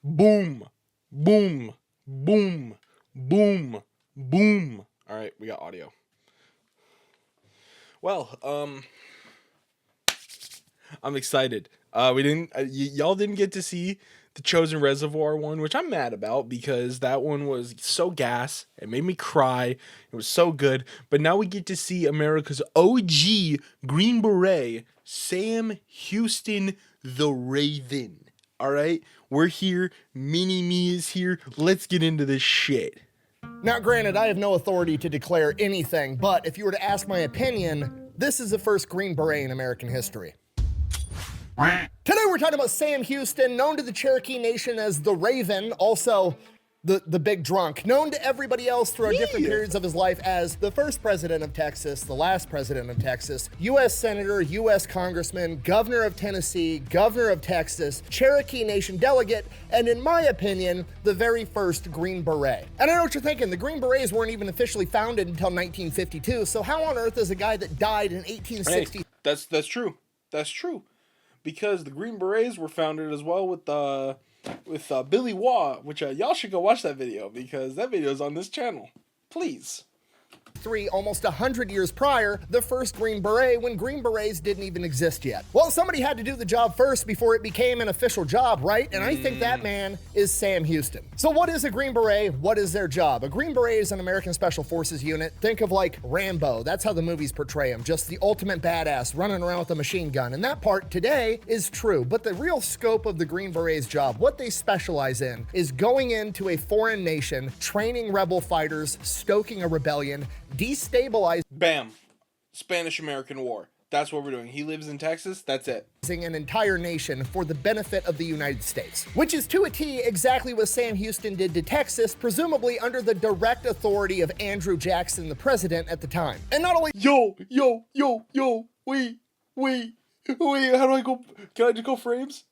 Boom, boom, boom, boom, boom. All right, we got audio. Well, I'm excited. Y'all didn't get to see the Chosen Reservoir one, which I'm mad about because that one was so gas. It made me cry. It was so good. But now we get to see America's OG Green Beret, Sam Houston, the Raven. All right, we're here. Mini-Me is here. Let's get into this shit. Now, granted, I have no authority to declare anything, but if you were to ask my opinion, this is the first Green Beret in American history. Today we're talking about Sam Houston, known to the Cherokee Nation as the Raven, also the big drunk, known to everybody else throughout different periods of his life as the first president of Texas, the last president of Texas, U.S. Senator, U.S. Congressman, Governor of Tennessee, Governor of Texas, Cherokee Nation delegate, and in my opinion, the very first Green Beret. And I know what you're thinking, the Green Berets weren't even officially founded until 1952, so how on earth is a guy that died in 1860? Hey, that's true. That's true. Because the Green Berets were founded as well with Billy Waugh, which y'all should go watch that video because that video is on this channel. Please. Almost 100 years prior, the first Green Beret when Green Berets didn't even exist yet. Well, somebody had to do the job first before it became an official job, right? And I think that man is Sam Houston. So what is a Green Beret? What is their job? A Green Beret is an American Special Forces unit. Think of like Rambo. That's how the movies portray him. Just the ultimate badass running around with a machine gun. And that part today is true. But the real scope of the Green Berets job, what they specialize in, is going into a foreign nation, training rebel fighters, stoking a rebellion, destabilizing Bam. Spanish-American War. That's what we're doing. He lives in Texas. That's it. An entire nation for the benefit of the United States. Which is to a T exactly what Sam Houston did to Texas, presumably under the direct authority of Andrew Jackson, the president at the time. And not only- wait, how do I go? Can I just go frames?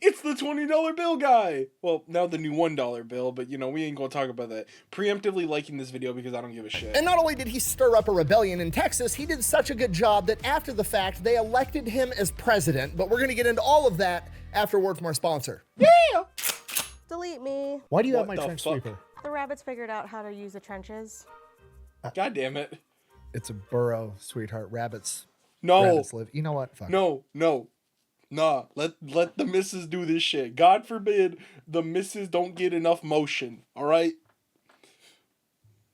It's the $20 bill guy. Well, now the new $1 bill, but you know, we ain't gonna talk about that. Preemptively liking this video because I don't give a shit. And not only did he stir up a rebellion in Texas, he did such a good job that after the fact, they elected him as president, but we're gonna get into all of that after a word from our sponsor. Yeah! Delete me. Why do you have What my the trench fuck? sweeper? The rabbits figured out how to use the trenches. God damn it. It's a burrow, sweetheart. Rabbits No. live. You know what? Fuck. No. Nah, let the missus do this shit. God forbid the missus don't get enough motion, all right?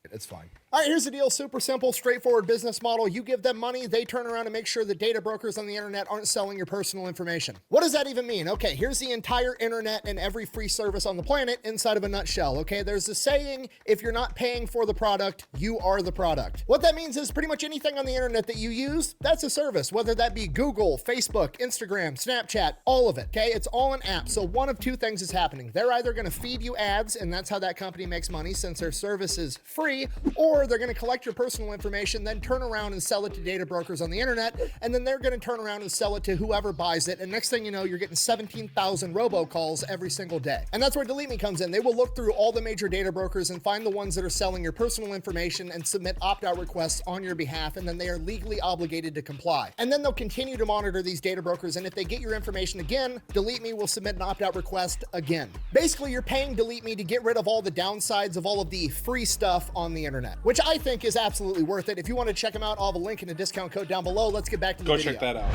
It's fine. All right, here's the deal. Super simple, straightforward business model. You give them money, they turn around and make sure the data brokers on the internet aren't selling your personal information. What does that even mean? Okay, here's the entire internet and every free service on the planet inside of a nutshell, okay? There's a saying, if you're not paying for the product, you are the product. What that means is pretty much anything on the internet that you use, that's a service, whether that be Google, Facebook, Instagram, Snapchat, all of it, okay? It's all an app. So one of two things is happening. They're either gonna feed you ads, and that's how that company makes money since their service is free, or they're going to collect your personal information, then turn around and sell it to data brokers on the internet, and then they're going to turn around and sell it to whoever buys it, and next thing you know, you're getting 17,000 robocalls every single day. And that's where Delete Me comes in. They will look through all the major data brokers and find the ones that are selling your personal information and submit opt-out requests on your behalf, and then they are legally obligated to comply. And then they'll continue to monitor these data brokers, and if they get your information again, Delete Me will submit an opt-out request again. Basically, you're paying Delete Me to get rid of all the downsides of all of the free stuff on the internet, which I think is absolutely worth it. If you want to check them out, I'll have a link and a discount code down below. Let's get back to the video. Go check that out.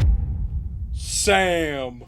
Sam.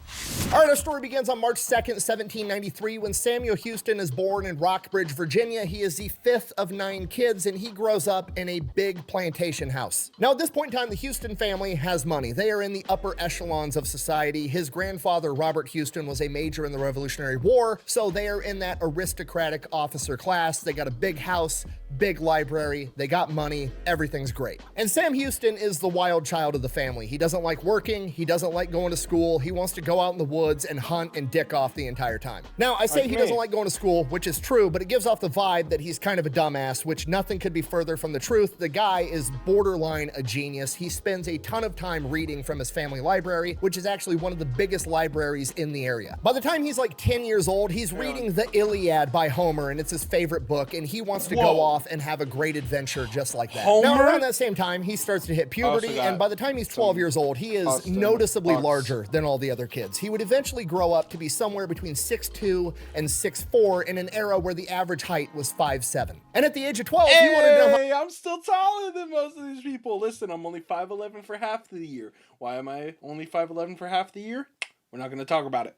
All right, our story begins on March 2nd, 1793, when Samuel Houston is born in Rockbridge, Virginia. He is the fifth of 9 kids, and he grows up in a big plantation house. Now, at this point in time, the Houston family has money. They are in the upper echelons of society. His grandfather, Robert Houston, was a major in the Revolutionary War, so they are in that aristocratic officer class. They got a big house, big library, they got money, everything's great. And Sam Houston is the wild child of the family. He doesn't like working, he doesn't like going to school, he wants to go out in the woods and hunt and dick off the entire time. Now, I say he doesn't like going to school, which is true, but it gives off the vibe that he's kind of a dumbass, which nothing could be further from the truth. The guy is borderline a genius. He spends a ton of time reading from his family library, which is actually one of the biggest libraries in the area. By the time he's like 10 years old, he's reading the Iliad by Homer, and it's his favorite book, and he wants to go off and have a great adventure just like that. Homer? Now, around that same time, he starts to hit puberty, and by the time he's 12 years old, he is noticeably larger larger than all the other kids. He would eventually grow up to be somewhere between 6'2" and 6'4" in an era where the average height was 5'7". And at the age of 12, he wanted to know Hey, I'm still taller than most of these people. Listen, I'm only 5'11" for half the year. Why am I only 5'11" for half the year? We're not going to talk about it.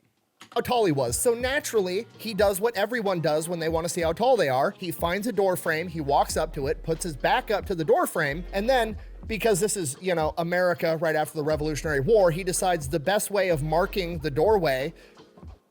how tall he was. So naturally, he does what everyone does when they want to see how tall they are. He finds a door frame, he walks up to it, puts his back up to the door frame, and then, because this is, you know, America right after the Revolutionary War, he decides the best way of marking the doorway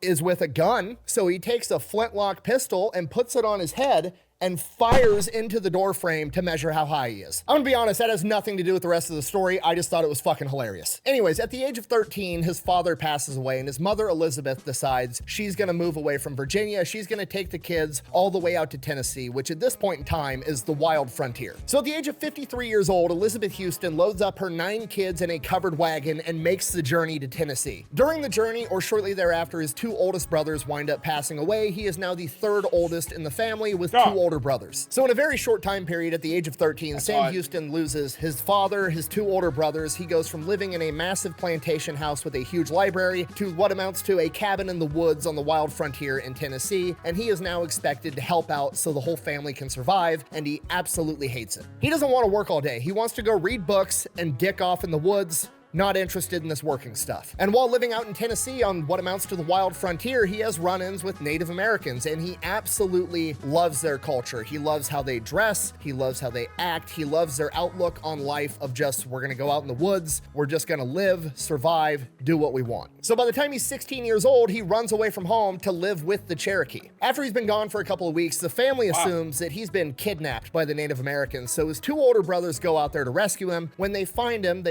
is with a gun. So he takes a flintlock pistol and puts it on his head and fires into the door frame to measure how high he is. I'm gonna be honest, that has nothing to do with the rest of the story. I just thought it was fucking hilarious. Anyways, at the age of 13, his father passes away and his mother, Elizabeth, decides she's gonna move away from Virginia. She's gonna take the kids all the way out to Tennessee, which at this point in time is the wild frontier. So at the age of 53 years old, Elizabeth Houston loads up her 9 kids in a covered wagon and makes the journey to Tennessee. During the journey, or shortly thereafter, his 2 oldest brothers wind up passing away. He is now the 3rd oldest in the family with 2 older brothers. So in a very short time period, at the age of 13, Sam Houston loses his father, his 2 older brothers. He goes from living in a massive plantation house with a huge library to what amounts to a cabin in the woods on the wild frontier in Tennessee, and he is now expected to help out so the whole family can survive, and he absolutely hates it. He doesn't want to work all day. He wants to go read books and dick off in the woods. Not interested in this working stuff. And while living out in Tennessee on what amounts to the wild frontier, he has run-ins with Native Americans, and he absolutely loves their culture. He loves how they dress, he loves how they act, he loves their outlook on life of just, we're gonna go out in the woods, we're just gonna live, survive, do what we want. So by the time he's 16 years old, he runs away from home to live with the Cherokee. After he's been gone for a couple of weeks, the family assumes that he's been kidnapped by the Native Americans, so his 2 older brothers go out there to rescue him. When they find him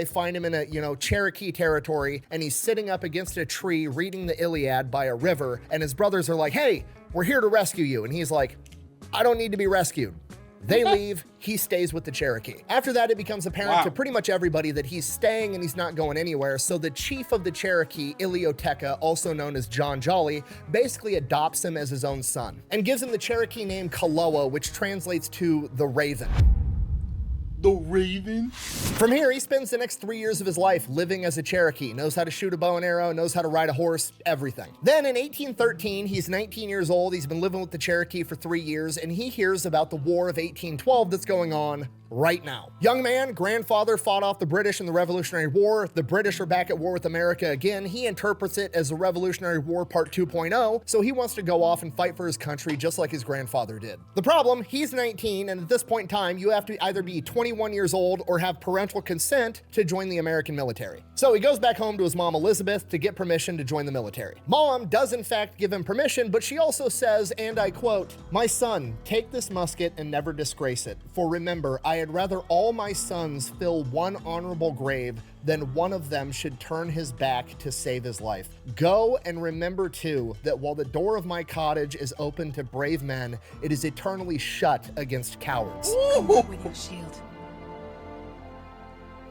in a, Cherokee territory, and he's sitting up against a tree reading the Iliad by a river, and his brothers are like, hey, we're here to rescue you. And he's like, I don't need to be rescued. They leave, he stays with the Cherokee. After that, it becomes apparent to pretty much everybody that he's staying and he's not going anywhere, so the chief of the Cherokee, Ilioteca, also known as John Jolly, basically adopts him as his own son, and gives him the Cherokee name Kaloa, which translates to the Raven. The Raven? From here, he spends the next 3 years of his life living as a Cherokee, knows how to shoot a bow and arrow, knows how to ride a horse, everything. Then in 1813, he's 19 years old, he's been living with the Cherokee for 3 years, and he hears about the War of 1812 that's going on right now. Young man, grandfather fought off the British in the Revolutionary War. The British are back at war with America again. He interprets it as the Revolutionary War Part 2.0, so he wants to go off and fight for his country just like his grandfather did. The problem, he's 19, and at this point in time, you have to either be 21 years old or have parental consent to join the American military. So he goes back home to his mom, Elizabeth, to get permission to join the military. Mom does in fact give him permission, but she also says, and I quote, "My son, take this musket and never disgrace it. For remember, I had rather all my sons fill one honorable grave than one of them should turn his back to save his life. Go and remember too that while the door of my cottage is open to brave men, it is eternally shut against cowards." Come back with your shield.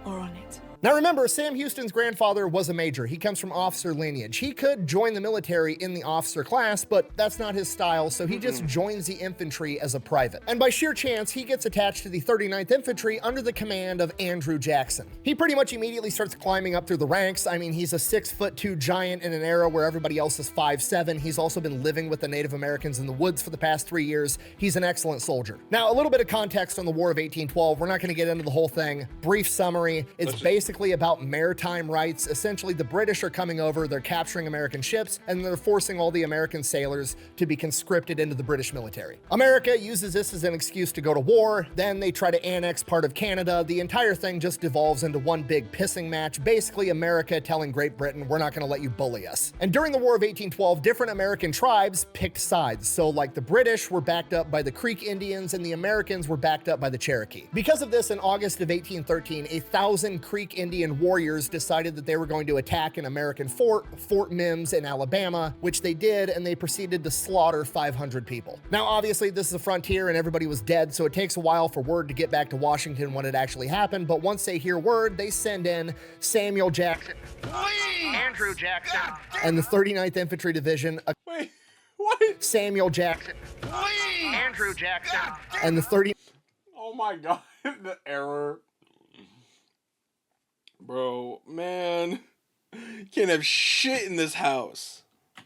Or on it. Now remember, Sam Houston's grandfather was a major. He comes from officer lineage. He could join the military in the officer class, but that's not his style, so he just joins the infantry as a private. And by sheer chance, he gets attached to the 39th Infantry under the command of Andrew Jackson. He pretty much immediately starts climbing up through the ranks. I mean, he's a 6'2" giant in an era where everybody else is 5'7". He's also been living with the Native Americans in the woods for the past 3 years. He's an excellent soldier. Now, a little bit of context on the War of 1812. We're not gonna get into the whole thing. Brief summary, it's basically about maritime rights. Essentially, the British are coming over, they're capturing American ships, and they're forcing all the American sailors to be conscripted into the British military. America uses this as an excuse to go to war, then they try to annex part of Canada. The entire thing just devolves into one big pissing match, basically America telling Great Britain, we're not gonna let you bully us. And during the War of 1812, different American tribes picked sides. So like the British were backed up by the Creek Indians, and the Americans were backed up by the Cherokee. Because of this, in August of 1813, 1,000 Creek Indian warriors decided that they were going to attack an American fort, Fort Mims in Alabama, which they did, and they proceeded to slaughter 500 people. Now, obviously, this is a frontier and everybody was dead, so it takes a while for word to get back to Washington when it actually happened, but once they hear word, they send in Samuel Jackson, Andrew Jackson, and the 39th Infantry Division. Wait, what? Samuel Jackson, Andrew Jackson, and the 30. Oh my god, the error. Bro, man. Can't have shit in this house.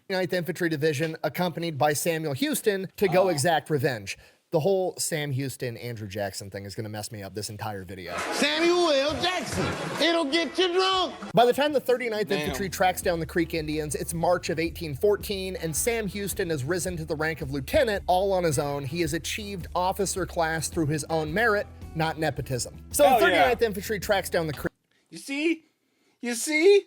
39th Infantry Division, accompanied by Samuel Houston, to go exact revenge. The whole Sam Houston, Andrew Jackson thing is going to mess me up this entire video. Samuel L. Jackson, it'll get you drunk. By the time the 39th Infantry tracks down the Creek Indians, it's March of 1814, and Sam Houston has risen to the rank of lieutenant all on his own. He has achieved officer class through his own merit, not nepotism. So the 39th Infantry tracks down the Creek. You see?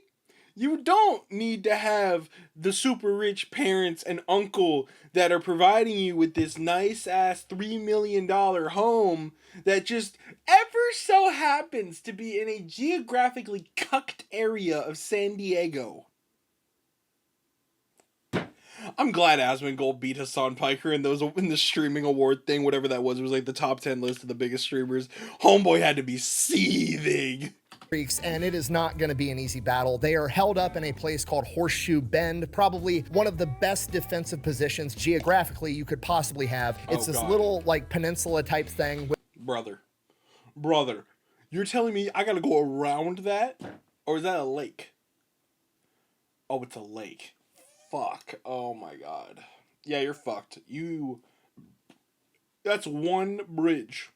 You don't need to have the super rich parents and uncle that are providing you with this nice ass $3 million home that just ever so happens to be in a geographically cucked area of San Diego. I'm glad Asmongold beat Hassan Piker in the streaming award thing, whatever that was. It was like the top 10 list of the biggest streamers. Homeboy had to be seething. Creeks, and it is not going to be an easy battle. They are held up in a place called Horseshoe Bend, probably one of the best defensive positions geographically you could possibly have. It's this little like peninsula type thing. Brother, you're telling me I gotta go around that? Or is that a lake? Oh, it's a lake. Fuck. Oh my god. Yeah, you're fucked. That's one bridge.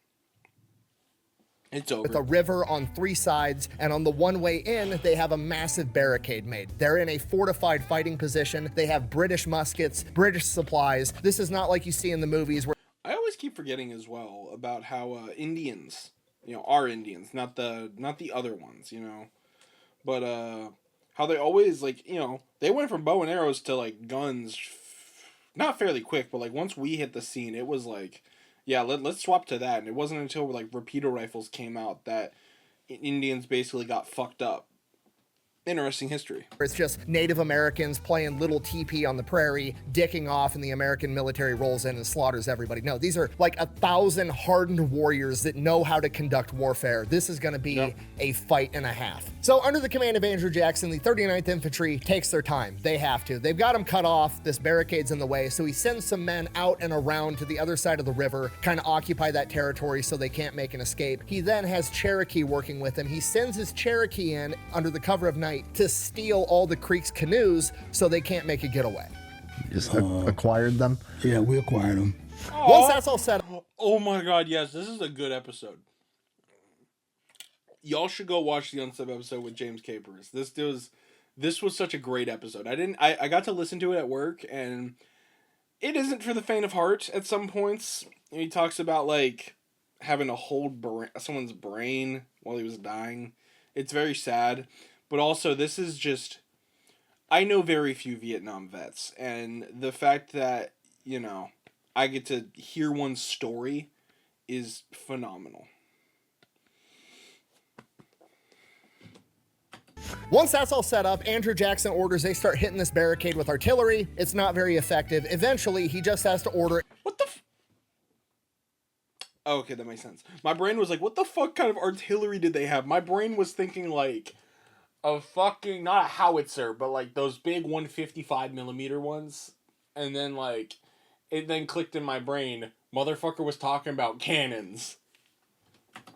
It's over. With a river on 3 sides, and on the one way in, they have a massive barricade made. They're in a fortified fighting position. They have British muskets, British supplies. This is not like you see in the movies where I always keep forgetting as well about how Indians, are Indians, not the other ones, but how they always they went from bow and arrows to like guns, not fairly quick, but like once we hit the scene, it was like, yeah, let's swap to that. And it wasn't until like repeater rifles came out that Indians basically got fucked up. Interesting history. it's just Native Americans playing little teepee on the prairie, dicking off, and the American military rolls in and slaughters everybody. No, these are like 1,000 hardened warriors that know how to conduct warfare. This is going to be a fight and a half. So under the command of Andrew Jackson, the 39th Infantry takes their time. They have to. They've got him cut off. This barricade's in the way, so he sends some men out and around to the other side of the river, kind of occupy that territory so they can't make an escape. He then has Cherokee working with him. He sends his Cherokee in under the cover of night to steal all the Creek's canoes so they can't make a getaway. Just acquired them? Yeah, we acquired them. Once that's all set up, Oh my god, yes, this is a good episode. Y'all should go watch the Unsub episode with James Capers. This was such a great episode. I got to listen to it at work, and it isn't for the faint of heart at some points. He talks about like having to hold someone's brain while he was dying. It's very sad. But also, this is just, I know very few Vietnam vets, and the fact that, I get to hear one story is phenomenal. once that's all set up, Andrew Jackson orders they start hitting this barricade with artillery. It's not very effective. Eventually, he just has to order. What the Oh, okay, that makes sense. My brain was like, what the fuck kind of artillery did they have? My brain was thinking like a fucking, not a howitzer, but like those big 155 millimeter ones. And then like, it then clicked in my brain, motherfucker was talking about cannons.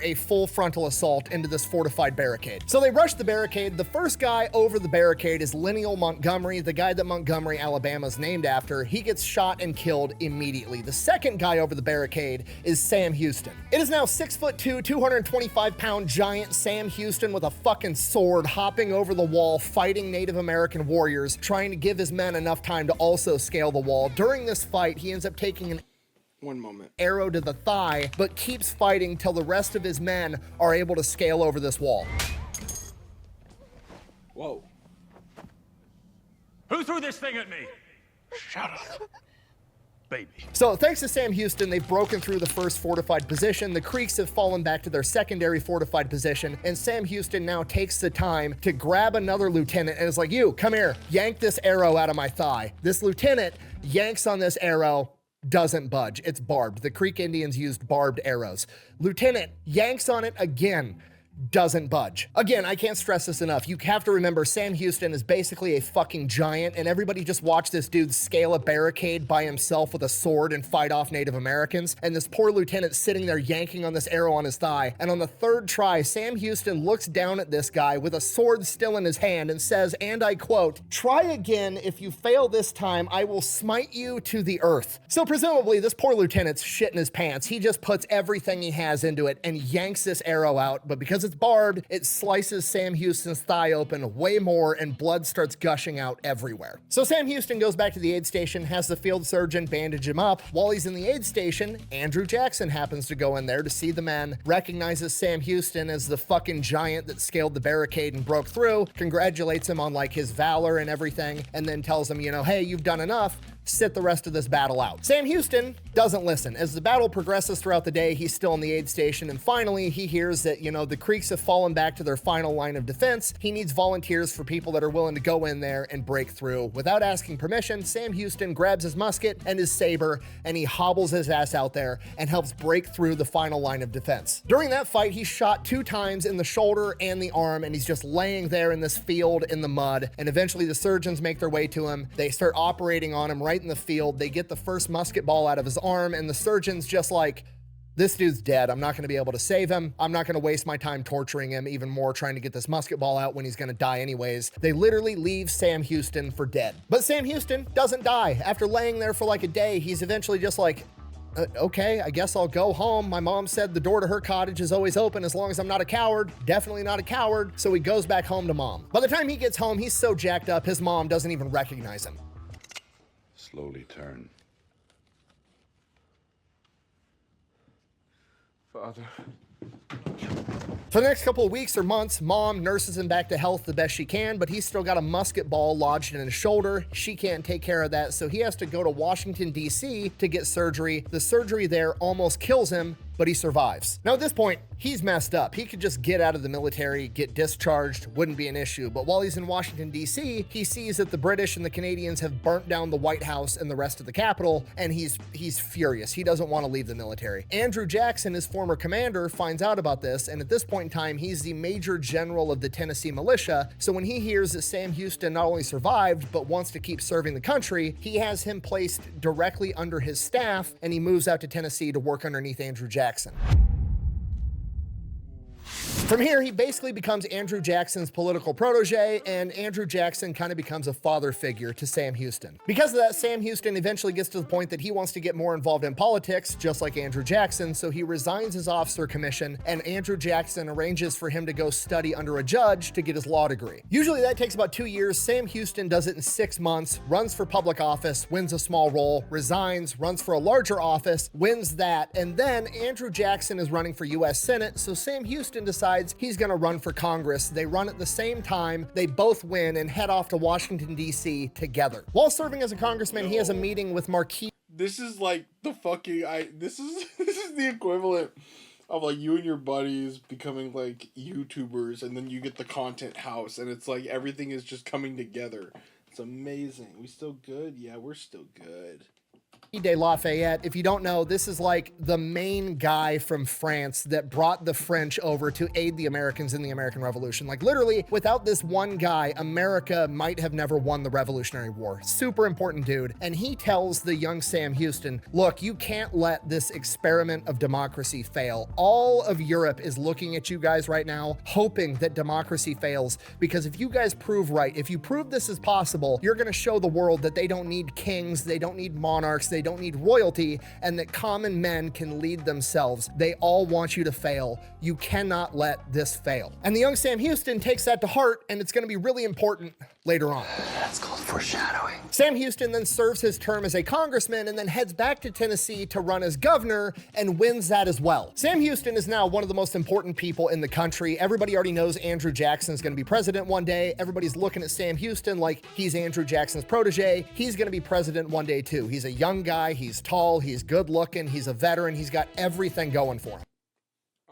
A full frontal assault into this fortified barricade. So they rush the barricade. The first guy over the barricade is Lineal Montgomery, the guy that Montgomery, Alabama is named after. He gets shot and killed immediately. The second guy over the barricade is Sam Houston. It is now 6'2", 225-pound giant Sam Houston with a fucking sword hopping over the wall, fighting Native American warriors, trying to give his men enough time to also scale the wall. During this fight, he ends up taking an One moment. arrow to the thigh, but keeps fighting till the rest of his men are able to scale over this wall. Whoa. Who threw this thing at me? Shut up, baby. So thanks to Sam Houston, they've broken through the first fortified position. The Creeks have fallen back to their secondary fortified position, and Sam Houston now takes the time to grab another lieutenant and is like, you, come here, yank this arrow out of my thigh. This lieutenant yanks on this arrow, doesn't budge. It's barbed. The Creek Indians used barbed arrows. Lieutenant yanks on it again, doesn't budge. Again, I can't stress this enough. You have to remember Sam Houston is basically a fucking giant, and everybody just watched this dude scale a barricade by himself with a sword and fight off Native Americans. And this poor lieutenant sitting there yanking on this arrow on his thigh. And on the third try, Sam Houston looks down at this guy with a sword still in his hand and says, and I quote, "Try again. If you fail this time, I will smite you to the earth." So presumably this poor lieutenant's shitting his pants. He just puts everything he has into it and yanks this arrow out. But because it's barbed, it slices Sam Houston's thigh open way more and blood starts gushing out everywhere. So Sam Houston goes back to the aid station, has the field surgeon bandage him up. While he's in the aid station, Andrew Jackson happens to go in there to see the men, recognizes Sam Houston as the fucking giant that scaled the barricade and broke through, congratulates him on like his valor and everything, and then tells him, you know, hey, you've done enough. Sit the rest of this battle out. Sam Houston doesn't listen. As the battle progresses throughout the day, he's still in the aid station, and finally he hears that, you know, the Creeks have fallen back to their final line of defense. He needs volunteers for people that are willing to go in there and break through. Without asking permission, Sam Houston grabs his musket and his saber, and he hobbles his ass out there and helps break through the final line of defense. During that fight, he's shot 2 times in the shoulder and the arm, and he's just laying there in this field in the mud, and eventually the surgeons make their way to him. They start operating on him right in the field. They get the first musket ball out of his arm, and the surgeon's just like, this dude's dead. I'm not going to be able to save him. I'm not going to waste my time torturing him even more trying to get this musket ball out when he's going to die anyways. They literally leave Sam Houston for dead. But Sam Houston doesn't die. After laying there for like a day, he's eventually just like, okay, I guess I'll go home. My mom said the door to her cottage is always open as long as I'm not a coward. Definitely not a coward. So he goes back home to mom. By the time he gets home, he's so jacked up, his mom doesn't even recognize him. Slowly turn. Father. For the next couple of weeks or months, mom nurses him back to health the best she can, but he's still got a musket ball lodged in his shoulder. She can't take care of that, so he has to go to Washington, D.C. to get surgery. The surgery there almost kills him, but he survives. Now at this point, he's messed up. He could just get out of the military, get discharged, wouldn't be an issue. But while he's in Washington, D.C., he sees that the British and the Canadians have burnt down the White House and the rest of the Capitol, and he's furious. He doesn't want to leave the military. Andrew Jackson, his former commander, finds out about this, and at this point in time, he's the Major General of the Tennessee Militia. So when he hears that Sam Houston not only survived, but wants to keep serving the country, he has him placed directly under his staff, and he moves out to Tennessee to work underneath Andrew Jackson. From here, he basically becomes Andrew Jackson's political protege, and Andrew Jackson kind of becomes a father figure to Sam Houston. Because of that, Sam Houston eventually gets to the point that he wants to get more involved in politics, just like Andrew Jackson, so he resigns his officer commission, and Andrew Jackson arranges for him to go study under a judge to get his law degree. Usually that takes about 2 years. Sam Houston does it in 6 months, runs for public office, wins a small role, resigns, runs for a larger office, wins that, and then Andrew Jackson is running for U.S. Senate, so Sam Houston decides he's gonna run for Congress. They run at the same time, they both win and head off to Washington, D.C. together. While serving as a congressman, he has a meeting with Marquis. This is like the fucking this is the equivalent of like you and your buddies becoming like YouTubers, and then you get the content house, and it's like everything is just coming together. It's amazing. We still good? Yeah, we're still good. de Lafayette. If you don't know, this is like the main guy from France that brought the French over to aid the Americans in the American Revolution. Like literally, without this one guy, America might have never won the Revolutionary War. Super important dude. And he tells the young Sam Houston, look, you can't let this experiment of democracy fail. All of Europe is looking at you guys right now, hoping that democracy fails, because if you guys prove right, if you prove this is possible, you're gonna show the world that they don't need kings, they don't need monarchs, they don't need royalty, and that common men can lead themselves. They all want you to fail. You cannot let this fail. And the young Sam Houston takes that to heart, and it's gonna be really important later on. That's called foreshadowing. Sam Houston then serves his term as a congressman and then heads back to Tennessee to run as governor and wins that as well. Sam Houston is now one of the most important people in the country. Everybody already knows Andrew Jackson is going to be president one day. Everybody's looking at Sam Houston like he's Andrew Jackson's protege. He's going to be president one day too. He's a young guy, he's tall, he's good looking, he's a veteran, he's got everything going for him.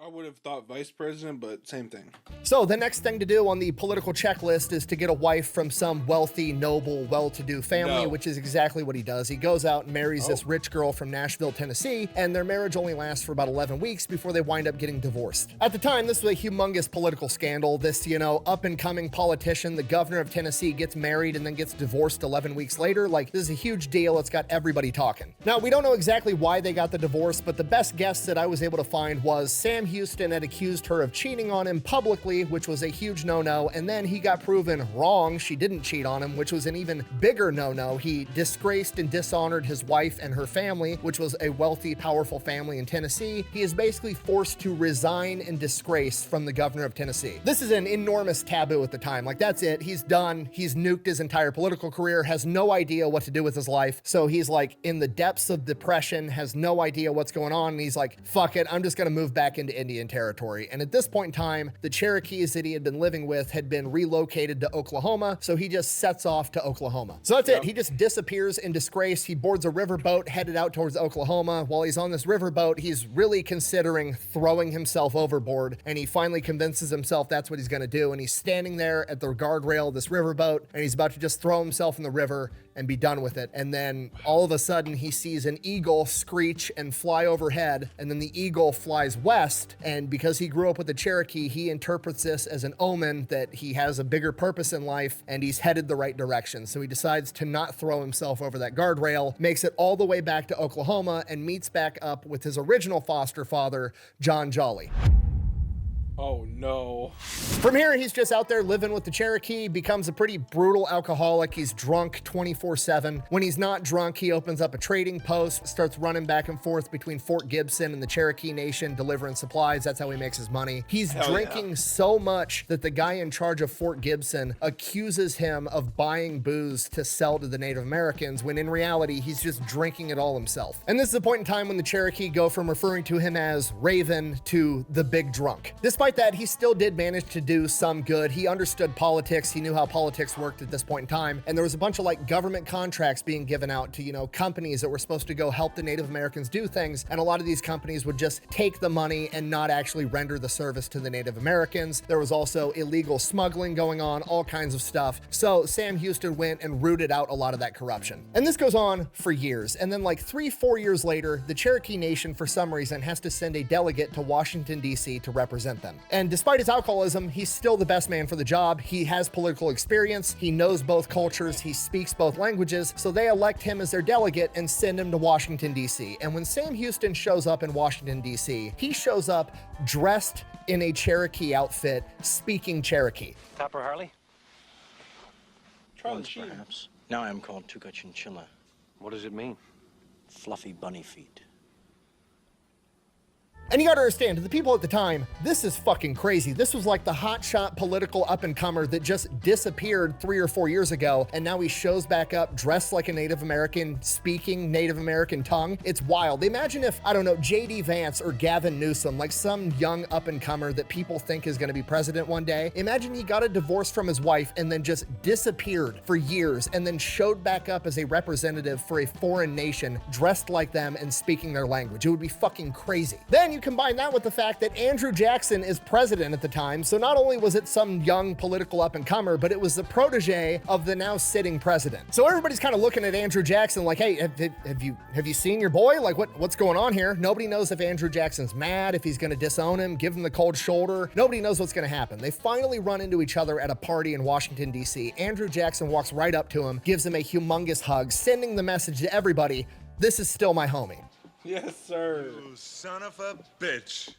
I would have thought vice president, but same thing. So the next thing to do on the political checklist is to get a wife from some wealthy, noble, well-to-do family, No. which is exactly what he does. He goes out and marries this rich girl from Nashville, Tennessee, and their marriage only lasts for about 11 weeks before they wind up getting divorced. At the time, this was a humongous political scandal. This, up-and-coming politician, the governor of Tennessee, gets married and then gets divorced 11 weeks later. Like, this is a huge deal. It's got everybody talking. Now, we don't know exactly why they got the divorce, but the best guess that I was able to find was Sam Houston had accused her of cheating on him publicly, which was a huge no-no, and then he got proven wrong. She didn't cheat on him, which was an even bigger no-no. He disgraced and dishonored his wife and her family, which was a wealthy, powerful family in Tennessee. He is basically forced to resign in disgrace from the governor of Tennessee. This is an enormous taboo at the time. Like, that's it. He's done. He's nuked his entire political career, has no idea what to do with his life. So he's like in the depths of depression, has no idea what's going on, and he's like, fuck it, I'm just gonna move back into Indian territory. And at this point in time, the Cherokees that he had been living with had been relocated to Oklahoma, so he just sets off to Oklahoma. So that's it. He just disappears in disgrace. He boards a riverboat headed out towards Oklahoma. While he's on this riverboat, he's really considering throwing himself overboard, and he finally convinces himself that's what he's gonna do, and he's standing there at the guardrail of this riverboat, and he's about to just throw himself in the river and be done with it. And then all of a sudden he sees an eagle screech and fly overhead, and then the eagle flies west, and because he grew up with the Cherokee, he interprets this as an omen that he has a bigger purpose in life and he's headed the right direction. So he decides to not throw himself over that guardrail, makes it all the way back to Oklahoma, and meets back up with his original foster father, John Jolly. Oh no. From here, he's just out there living with the Cherokee, becomes a pretty brutal alcoholic. He's drunk 24/7. When he's not drunk, he opens up a trading post, starts running back and forth between Fort Gibson and the Cherokee Nation, delivering supplies. That's how he makes his money. He's drinking so much that the guy in charge of Fort Gibson accuses him of buying booze to sell to the Native Americans, when in reality, he's just drinking it all himself. And this is the point in time when the Cherokee go from referring to him as Raven to the Big Drunk. Despite that, he still did manage to do some good. He understood politics. He knew how politics worked at this point in time. And there was a bunch of like government contracts being given out to, companies that were supposed to go help the Native Americans do things. And a lot of these companies would just take the money and not actually render the service to the Native Americans. There was also illegal smuggling going on, all kinds of stuff. So Sam Houston went and rooted out a lot of that corruption. And this goes on for years. And then like 3-4 years later, the Cherokee Nation, for some reason, has to send a delegate to Washington, D.C. to represent them. And despite his alcoholism, he's still the best man for the job. He has political experience. He knows both cultures. He speaks both languages. So they elect him as their delegate and send him to Washington, D.C. And when Sam Houston shows up in Washington, D.C., he shows up dressed in a Cherokee outfit, speaking Cherokee. Topper Harley? Once Perhaps. Now I am called Tuca Chinchilla. What does it mean? Fluffy bunny feet. And you gotta understand, to the people at the time, this is fucking crazy. This was like the hotshot political up-and-comer that just disappeared 3 or 4 years ago, and now he shows back up dressed like a Native American, speaking Native American tongue. It's wild. Imagine if, I don't know, J.D. Vance or Gavin Newsom, like some young up-and-comer that people think is gonna be president one day. Imagine he got a divorce from his wife and then just disappeared for years and then showed back up as a representative for a foreign nation, dressed like them and speaking their language. It would be fucking crazy. Then you combine that with the fact that Andrew Jackson is president at the time, so not only was it some young political up-and-comer, but it was the protege of the now sitting president. So everybody's kind of looking at Andrew Jackson like, hey, have you seen your boy? Like, what's going on here? Nobody knows if Andrew Jackson's mad, if he's going to disown him, give him the cold shoulder. Nobody knows what's going to happen. They finally run into each other at a party in Washington, D.C. Andrew Jackson walks right up to him, gives him a humongous hug, sending the message to everybody, this is still my homie. Yes, sir. You son of a bitch.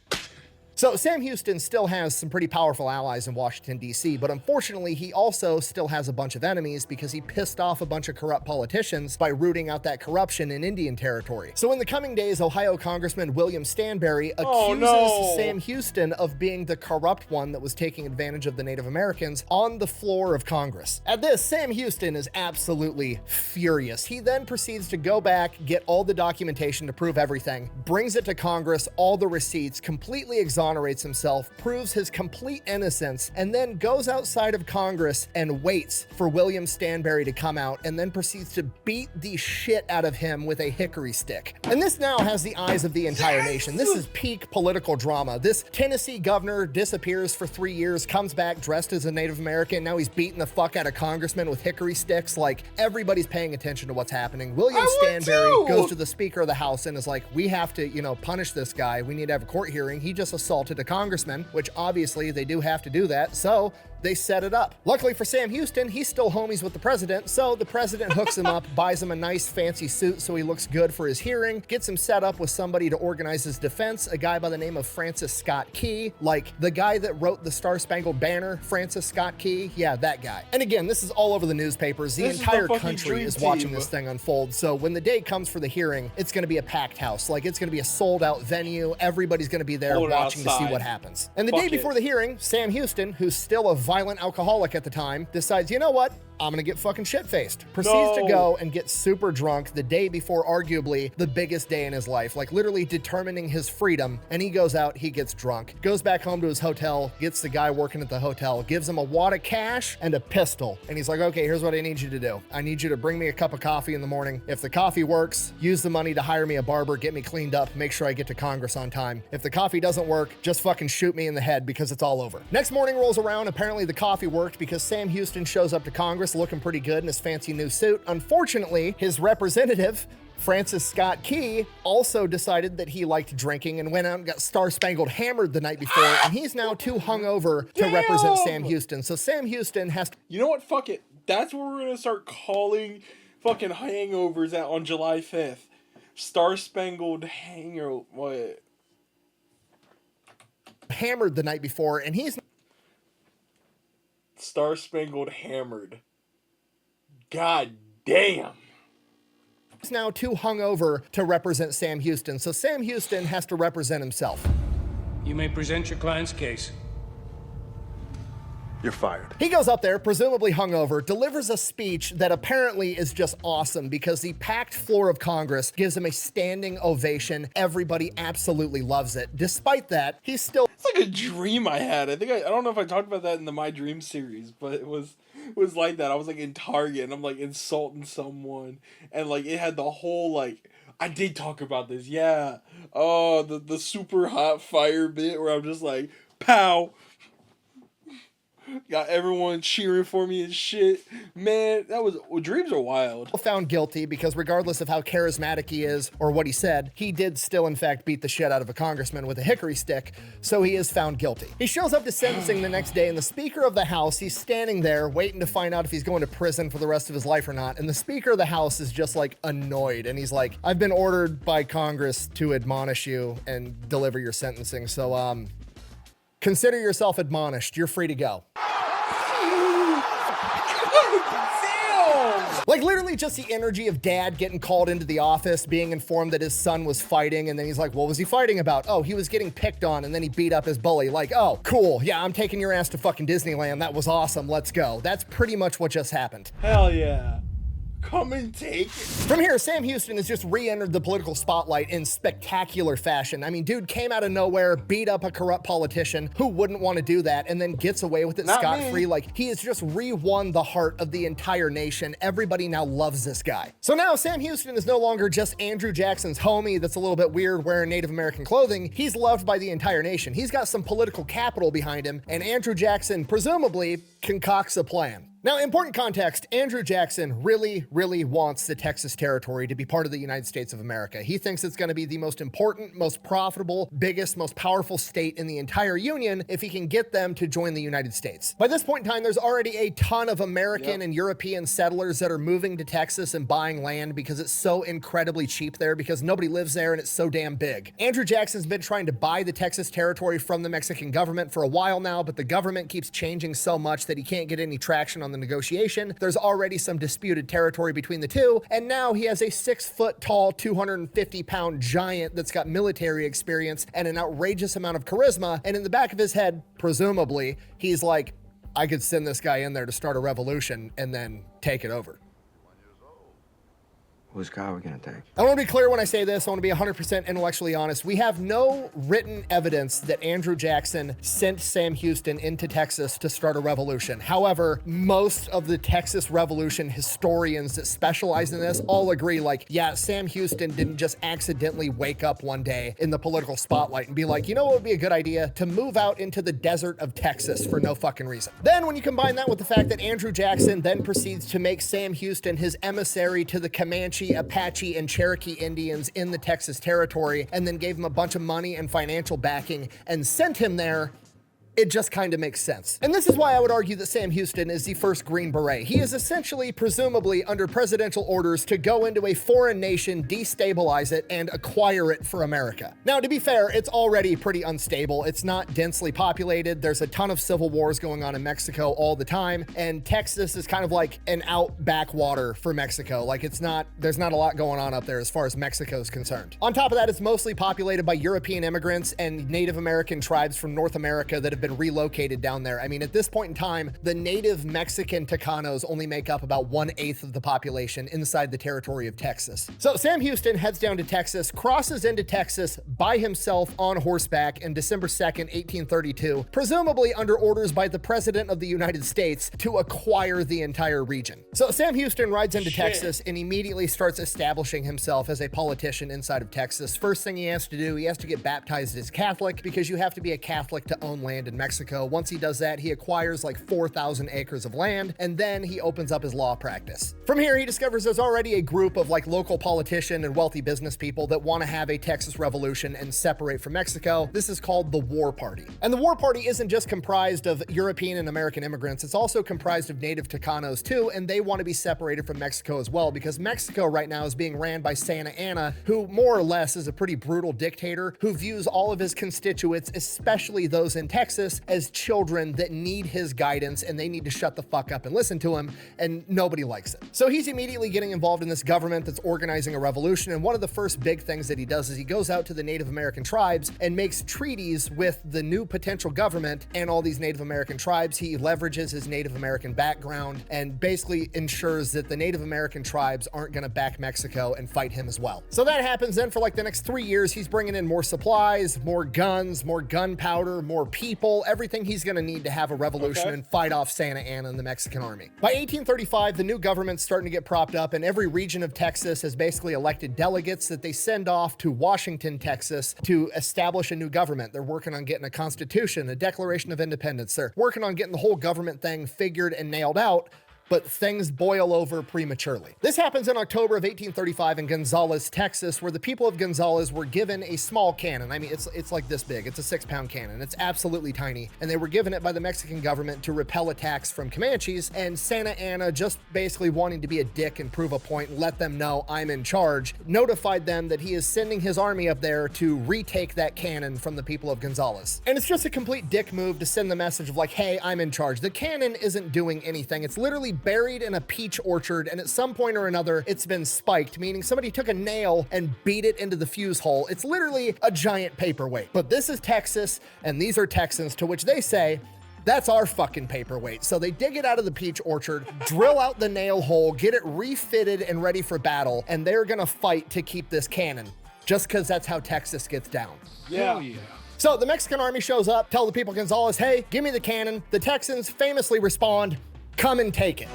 So Sam Houston still has some pretty powerful allies in Washington, D.C., but unfortunately, he also still has a bunch of enemies because he pissed off a bunch of corrupt politicians by rooting out that corruption in Indian territory. So in the coming days, Ohio Congressman William Stanberry accuses Sam Houston of being the corrupt one that was taking advantage of the Native Americans on the floor of Congress. At this, Sam Houston is absolutely furious. He then proceeds to go back, get all the documentation to prove everything, brings it to Congress, all the receipts, completely exonerates exonerates himself, proves his complete innocence, and then goes outside of Congress and waits for William Stanberry to come out, and then proceeds to beat the shit out of him with a hickory stick. And this now has the eyes of the entire nation. This is peak political drama. This Tennessee governor disappears for 3 years, comes back dressed as a Native American. Now he's beating the fuck out of congressmen with hickory sticks. Like, everybody's paying attention to what's happening. William Stanberry goes to the Speaker of the House and is like, we have to, punish this guy. We need to have a court hearing. He just assaulted a congressman, which obviously they do have to do that. So they set it up. Luckily for Sam Houston, he's still homies with the president, so the president hooks him up, buys him a nice fancy suit so he looks good for his hearing, gets him set up with somebody to organize his defense, a guy by the name of Francis Scott Key, like the guy that wrote the Star-Spangled Banner, Francis Scott Key, yeah, that guy. And again, this is all over the newspapers. The entire country is watching this thing unfold, so when the day comes for the hearing, it's gonna be a packed house. Like, it's gonna be a sold-out venue. Everybody's gonna be there watching to see what happens. And the day before the hearing, Sam Houston, who's still a violent alcoholic at the time, decides, you know what? I'm gonna get fucking shit-faced. Proceeds to go and get super drunk the day before arguably the biggest day in his life, like literally determining his freedom. And he goes out, he gets drunk, goes back home to his hotel, gets the guy working at the hotel, gives him a wad of cash and a pistol. And he's like, okay, here's what I need you to do. I need you to bring me a cup of coffee in the morning. If the coffee works, use the money to hire me a barber, get me cleaned up, make sure I get to Congress on time. If the coffee doesn't work, just fucking shoot me in the head because it's all over. Next morning rolls around. Apparently the coffee worked because Sam Houston shows up to Congress looking pretty good in his fancy new suit. Unfortunately, his representative, Francis Scott Key, also decided that he liked drinking and went out and got Star-Spangled hammered the night before, and he's now too hungover to represent Sam Houston. So Sam Houston has to— You know what? Fuck it. That's what we're gonna start calling fucking hangovers out on July 5th. Star-Spangled hangover. What? Hammered the night before, and he's Star-Spangled hammered. God damn. He's now too hungover to represent Sam Houston, so Sam Houston has to represent himself. You may present your client's case. You're fired. He goes up there, presumably hungover, delivers a speech that apparently is just awesome because the packed floor of Congress gives him a standing ovation. Everybody absolutely loves it. Despite that, he's still— It's like a dream I had. I don't know if I talked about that in the My Dream series, but it was like that. I was like in Target and I'm like insulting someone and like it had the whole like, I did talk about this, yeah. Oh, the super hot fire bit where I'm just like, pow. Got everyone cheering for me and shit. Man, dreams are wild. Found guilty because regardless of how charismatic he is or what he said, he did still in fact beat the shit out of a congressman with a hickory stick, so he is found guilty. He shows up to sentencing the next day and the Speaker of the House, he's standing there waiting to find out if he's going to prison for the rest of his life or not, and the Speaker of the House is just like annoyed and he's like, I've been ordered by Congress to admonish you and deliver your sentencing, so consider yourself admonished. You're free to go. Like literally just the energy of dad getting called into the office, being informed that his son was fighting, and then he's like, what was he fighting about? Oh, he was getting picked on, and then he beat up his bully. Like, oh, cool. Yeah, I'm taking your ass to fucking Disneyland. That was awesome. Let's go. That's pretty much what just happened. Hell yeah. Come and take it. From here, Sam Houston has just re-entered the political spotlight in spectacular fashion. I mean, dude came out of nowhere, beat up a corrupt politician. Who wouldn't want to do that and then gets away with it scot-free? Like, he has just re-won the heart of the entire nation. Everybody now loves this guy. So now Sam Houston is no longer just Andrew Jackson's homie that's a little bit weird wearing Native American clothing. He's loved by the entire nation. He's got some political capital behind him, and Andrew Jackson presumably concocts a plan. Now, important context, Andrew Jackson really, really wants the Texas territory to be part of the United States of America. He thinks it's going to be the most important, most profitable, biggest, most powerful state in the entire union if he can get them to join the United States. By this point in time, there's already a ton of American and European settlers that are moving to Texas and buying land because it's so incredibly cheap there because nobody lives there and it's so damn big. Andrew Jackson's been trying to buy the Texas territory from the Mexican government for a while now, but the government keeps changing so much that he can't get any traction on the negotiation. There's already some disputed territory between the two, and now he has a 6-foot tall, 250-pound giant that's got military experience and an outrageous amount of charisma, and in the back of his head, presumably, he's like, I could send this guy in there to start a revolution and then take it over. Whose car are we gonna take? I want to be clear when I say this. I want to be 100% intellectually honest. We have no written evidence that Andrew Jackson sent Sam Houston into Texas to start a revolution. However, most of the Texas Revolution historians that specialize in this all agree, like, yeah, Sam Houston didn't just accidentally wake up one day in the political spotlight and be like, you know what would be a good idea? To move out into the desert of Texas for no fucking reason. Then when you combine that with the fact that Andrew Jackson then proceeds to make Sam Houston his emissary to the Comanche, Apache, and Cherokee Indians in the Texas territory, and then gave him a bunch of money and financial backing and sent him there, it just kind of makes sense. And this is why I would argue that Sam Houston is the first Green Beret. He is essentially, presumably, under presidential orders to go into a foreign nation, destabilize it, and acquire it for America. Now, to be fair, it's already pretty unstable. It's not densely populated. There's a ton of civil wars going on in Mexico all the time, and Texas is kind of like an out backwater for Mexico. Like, there's not a lot going on up there as far as Mexico is concerned. On top of that, it's mostly populated by European immigrants and Native American tribes from North America that have been relocated down there. I mean, at this point in time, the native Mexican Tecanos only make up about 1/8 of the population inside the territory of Texas. So Sam Houston heads down to Texas, crosses into Texas by himself on horseback in December 2nd, 1832, presumably under orders by the President of the United States to acquire the entire region. So Sam Houston rides into Texas and immediately starts establishing himself as a politician inside of Texas. First thing he has to do, he has to get baptized as Catholic, because you have to be a Catholic to own land in Mexico. Once he does that, he acquires like 4,000 acres of land, and then he opens up his law practice. From here, he discovers there's already a group of like local politician and wealthy business people that want to have a Texas revolution and separate from Mexico. This is called the War Party. And the War Party isn't just comprised of European and American immigrants, it's also comprised of native Tecanos too, and they want to be separated from Mexico as well, because Mexico right now is being ran by Santa Anna, who more or less is a pretty brutal dictator who views all of his constituents, especially those in Texas, as children that need his guidance, and they need to shut the fuck up and listen to him, and nobody likes it. So he's immediately getting involved in this government that's organizing a revolution, and one of the first big things that he does is he goes out to the Native American tribes and makes treaties with the new potential government and all these Native American tribes. He leverages his Native American background and basically ensures that the Native American tribes aren't going to back Mexico and fight him as well. So that happens. Then for like the next 3 years, he's bringing in more supplies, more guns, more gunpowder, more people, everything he's going to need to have a revolution and fight off Santa Anna and the Mexican army. By 1835, the new government's starting to get propped up, and every region of Texas has basically elected delegates that they send off to Washington, Texas to establish a new government. They're working on getting a constitution, a Declaration of Independence. They're working on getting the whole government thing figured and nailed out, but things boil over prematurely. This happens in October of 1835 in Gonzales, Texas, where the people of Gonzales were given a small cannon. I mean, it's like this big. It's a 6-pound cannon. It's absolutely tiny. And they were given it by the Mexican government to repel attacks from Comanches, and Santa Anna, just basically wanting to be a dick and prove a point and let them know I'm in charge, notified them that he is sending his army up there to retake that cannon from the people of Gonzales. And it's just a complete dick move to send the message of like, hey, I'm in charge. The cannon isn't doing anything. It's literally buried in a peach orchard, and at some point or another, it's been spiked, meaning somebody took a nail and beat it into the fuse hole. It's literally a giant paperweight. But this is Texas, and these are Texans, to which they say, that's our fucking paperweight. So they dig it out of the peach orchard, drill out the nail hole, get it refitted and ready for battle, and they're gonna fight to keep this cannon, just because that's how Texas gets down. Hell yeah. So the Mexican army shows up, tell the people of Gonzales, hey, give me the cannon. The Texans famously respond, come and take it.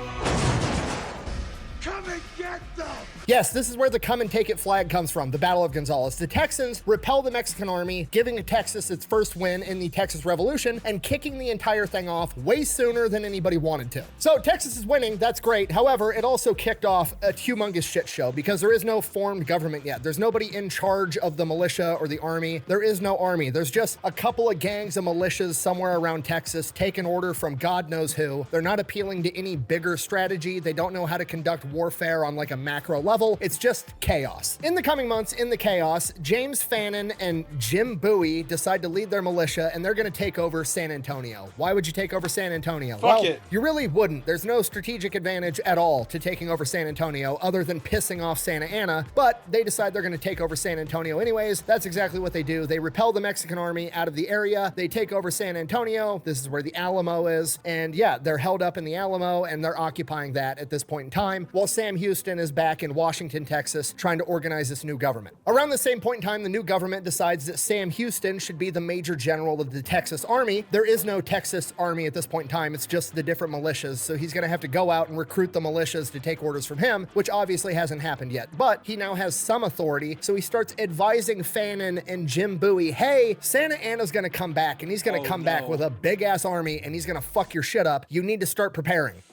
Come and get them! Yes, this is where the come and take it flag comes from, the Battle of Gonzales. The Texans repel the Mexican army, giving Texas its first win in the Texas Revolution and kicking the entire thing off way sooner than anybody wanted to. So Texas is winning, that's great. However, it also kicked off a humongous shit show because there is no formed government yet. There's nobody in charge of the militia or the army. There is no army. There's just a couple of gangs of militias somewhere around Texas taking order from God knows who. They're not appealing to any bigger strategy. They don't know how to conduct warfare on like a macro level. It's just chaos. In the coming months, in the chaos, James Fannin and Jim Bowie decide to lead their militia, and they're going to take over San Antonio. Why would you take over San Antonio? Fuck it. You really wouldn't. There's no strategic advantage at all to taking over San Antonio other than pissing off Santa Anna, but they decide they're going to take over San Antonio anyways. That's exactly what they do. They repel the Mexican army out of the area. They take over San Antonio. This is where the Alamo is. And yeah, they're held up in the Alamo, and they're occupying that at this point in time, while San Sam Houston is back in Washington, Texas, trying to organize this new government. Around the same point in time, the new government decides that Sam Houston should be the major general of the Texas Army. There is no Texas Army at this point in time. It's just the different militias. So he's going to have to go out and recruit the militias to take orders from him, which obviously hasn't happened yet. But he now has some authority. So he starts advising Fannin and Jim Bowie, hey, Santa Anna's going to come back, and he's going to come back with a big ass army, and he's going to fuck your shit up. You need to start preparing.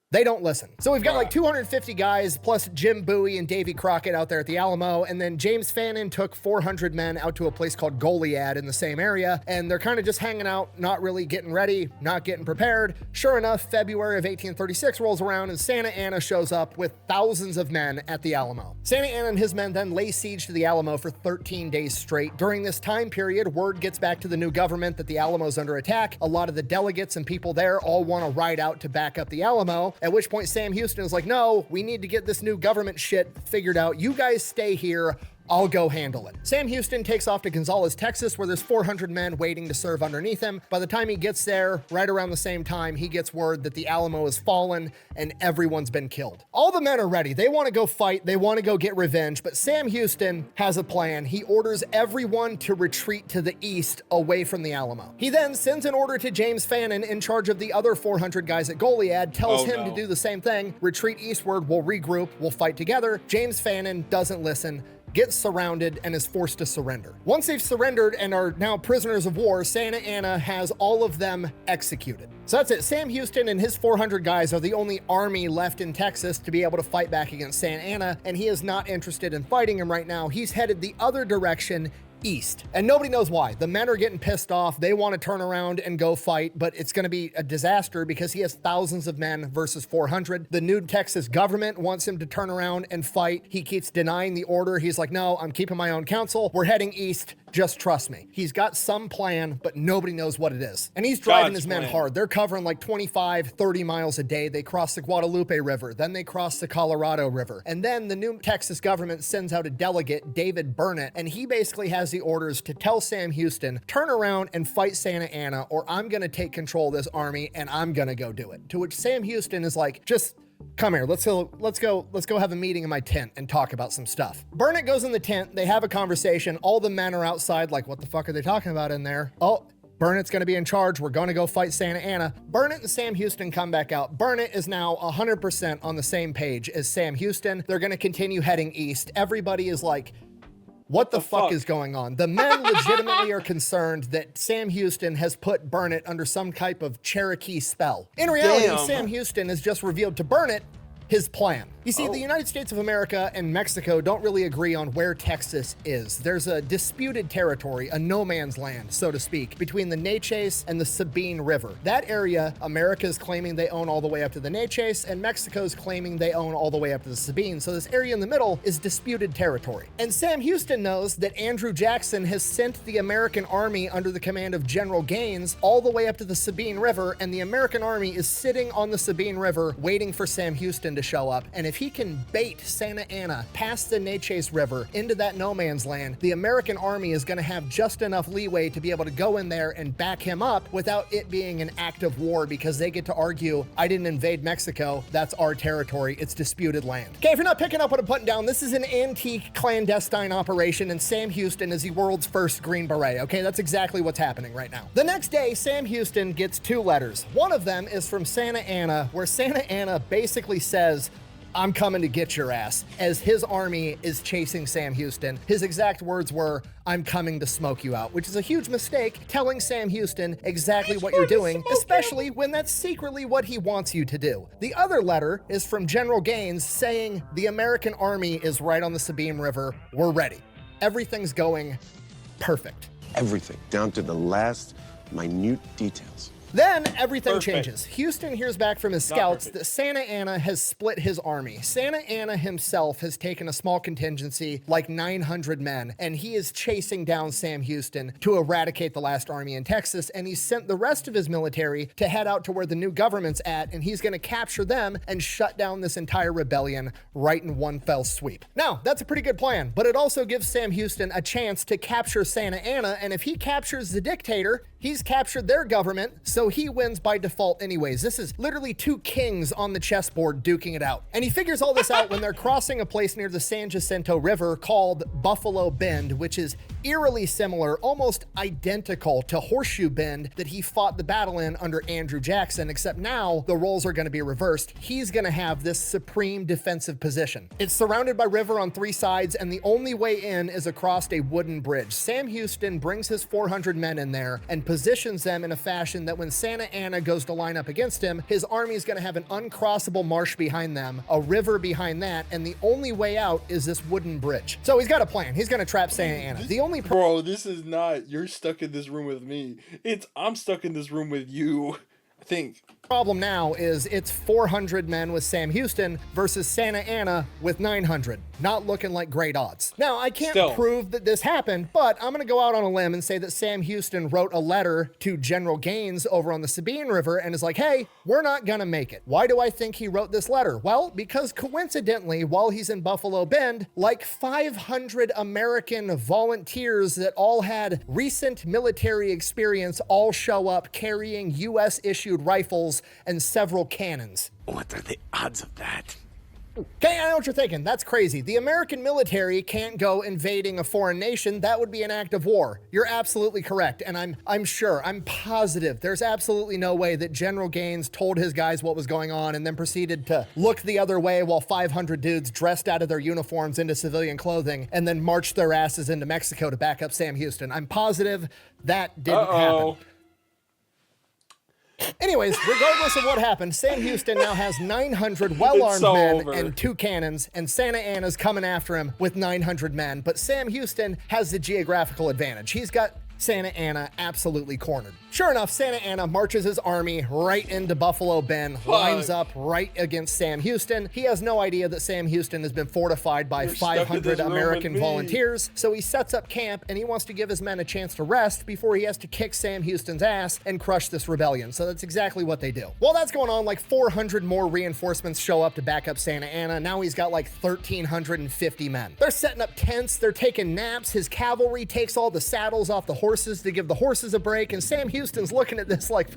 They don't listen. So we've got like 250 guys plus Jim Bowie and Davy Crockett out there at the Alamo. And then James Fannin took 400 men out to a place called Goliad in the same area. And they're kind of just hanging out, not really getting ready, not getting prepared. Sure enough, February of 1836 rolls around and Santa Anna shows up with thousands of men at the Alamo. Santa Anna and his men then lay siege to the Alamo for 13 days straight. During this time period, word gets back to the new government that the Alamo's under attack. A lot of the delegates and people there all want to ride out to back up the Alamo. At which point Sam Houston is like, no, we need to get this new government shit figured out. You guys stay here. I'll go handle it. Sam Houston takes off to Gonzales, Texas, where there's 400 men waiting to serve underneath him. By the time he gets there, right around the same time, he gets word that the Alamo has fallen and everyone's been killed. All the men are ready. They want to go fight. They want to go get revenge, but Sam Houston has a plan. He orders everyone to retreat to the east away from the Alamo. He then sends an order to James Fannin in charge of the other 400 guys at Goliad, tells him to do the same thing, retreat eastward, we'll regroup, we'll fight together. James Fannin doesn't listen, gets surrounded, and is forced to surrender. Once they've surrendered and are now prisoners of war, Santa Anna has all of them executed. So that's it. Sam Houston and his 400 guys are the only army left in Texas to be able to fight back against Santa Anna, and he is not interested in fighting him right now. He's headed the other direction, east. And nobody knows why. The men are getting pissed off. They want to turn around and go fight, but it's going to be a disaster because he has thousands of men versus 400. The new Texas government wants him to turn around and fight. He keeps denying the order. He's like, no, I'm keeping my own counsel. We're heading east. Just trust me. He's got some plan, but nobody knows what it is. And he's driving his men hard. They're covering like 25, 30 miles a day. They cross the Guadalupe River. Then they cross the Colorado River. And then the new Texas government sends out a delegate, David Burnett, and he basically has the orders to tell Sam Houston, turn around and fight Santa Anna, or I'm going to take control of this army and I'm going to go do it. To which Sam Houston is like, just come here. Let's go have a meeting in my tent and talk about some stuff. Burnett goes in the tent. They have a conversation. All the men are outside like, what the fuck are they talking about in there? Oh, Burnett's going to be in charge. We're going to go fight Santa Anna. Burnett and Sam Houston come back out. Burnett is now 100% on the same page as Sam Houston. They're going to continue heading east. Everybody is like, what the fuck is going on? The men legitimately are concerned that Sam Houston has put Burnett under some type of Cherokee spell. In reality, Sam Houston has just revealed to Burnett his plan. You see, the United States of America and Mexico don't really agree on where Texas is. There's a disputed territory, a no man's land, so to speak, between the Natchez and the Sabine River. That area, America is claiming they own all the way up to the Natchez, and Mexico's claiming they own all the way up to the Sabine. So this area in the middle is disputed territory. And Sam Houston knows that Andrew Jackson has sent the American army under the command of General Gaines all the way up to the Sabine River, and the American army is sitting on the Sabine River waiting for Sam Houston to show up. And if he can bait Santa Anna past the Natchez River into that no man's land, the American army is going to have just enough leeway to be able to go in there and back him up without it being an act of war, because they get to argue, I didn't invade Mexico, that's our territory, it's disputed land. Okay, if you're not picking up what I'm putting down, this is an antique clandestine operation, and Sam Houston is the world's first Green Beret. Okay, that's exactly what's happening right now. The next day, Sam Houston gets 2 letters. One of them is from Santa Anna, where Santa Anna basically says, I'm coming to get your ass, as his army is chasing Sam Houston. His exact words were, I'm coming to smoke you out, which is a huge mistake, telling Sam Houston exactly what you're doing, especially when that's secretly what he wants you to do. The other letter is from General Gaines saying, the American army is right on the Sabine River. We're ready. Everything's going perfect. Everything, down to the last minute details. Then everything changes. Houston hears back from his scouts that Santa Anna has split his army. Santa Anna himself has taken a small contingency, like 900 men, and he is chasing down Sam Houston to eradicate the last army in Texas, and he's sent the rest of his military to head out to where the new government's at, and he's going to capture them and shut down this entire rebellion right in one fell sweep. Now, that's a pretty good plan, but it also gives Sam Houston a chance to capture Santa Anna, and if he captures the dictator, he's captured their government, so he wins by default anyways. This is literally two kings on the chessboard duking it out. And he figures all this out when they're crossing a place near the San Jacinto River called Buffalo Bend, which is eerily similar, almost identical to Horseshoe Bend that he fought the battle in under Andrew Jackson, except now the roles are going to be reversed. He's going to have this supreme defensive position. It's surrounded by river on three sides, and the only way in is across a wooden bridge. Sam Houston brings his 400 men in there and positions them in a fashion that when Santa Anna goes to line up against him, his army is going to have an uncrossable marsh behind them, a river behind that, and the only way out is this wooden bridge. So he's got a plan. He's going to trap Santa Anna. The only Bro, this is not, you're stuck in this room with me. I'm stuck in this room with you, I think. problem now is it's 400 men with Sam Houston versus Santa Anna with 900. Not looking like great odds. Now, I can't prove that this happened, but I'm going to go out on a limb and say that Sam Houston wrote a letter to General Gaines over on the Sabine River and is like, hey, we're not going to make it. Why do I think he wrote this letter? Well, because coincidentally, while he's in Buffalo Bend, like 500 American volunteers that all had recent military experience all show up carrying US-issued rifles and several cannons. What are the odds of that? Okay, I know what you're thinking. That's crazy. The American military can't go invading a foreign nation. That would be an act of war. You're absolutely correct. And I'm sure, I'm positive there's absolutely no way that General Gaines told his guys what was going on and then proceeded to look the other way while 500 dudes dressed out of their uniforms into civilian clothing and then marched their asses into Mexico to back up Sam Houston. I'm positive that didn't happen. Anyways, regardless of what happened, Sam Houston now has 900 well-armed men and 2 cannons, and Santa Anna's coming after him with 900 men. But Sam Houston has the geographical advantage. He's got Santa Anna absolutely cornered. Sure enough, Santa Anna marches his army right into Buffalo Bend, lines up right against Sam Houston. He has no idea that Sam Houston has been fortified by 500 American volunteers, so he sets up camp and he wants to give his men a chance to rest before he has to kick Sam Houston's ass and crush this rebellion. So that's exactly what they do. While that's going on, like 400 more reinforcements show up to back up Santa Anna. Now he's got like 1,350 men. They're setting up tents, they're taking naps. His cavalry takes all the saddles off the horses to give the horses a break, and Sam Houston's looking at this like,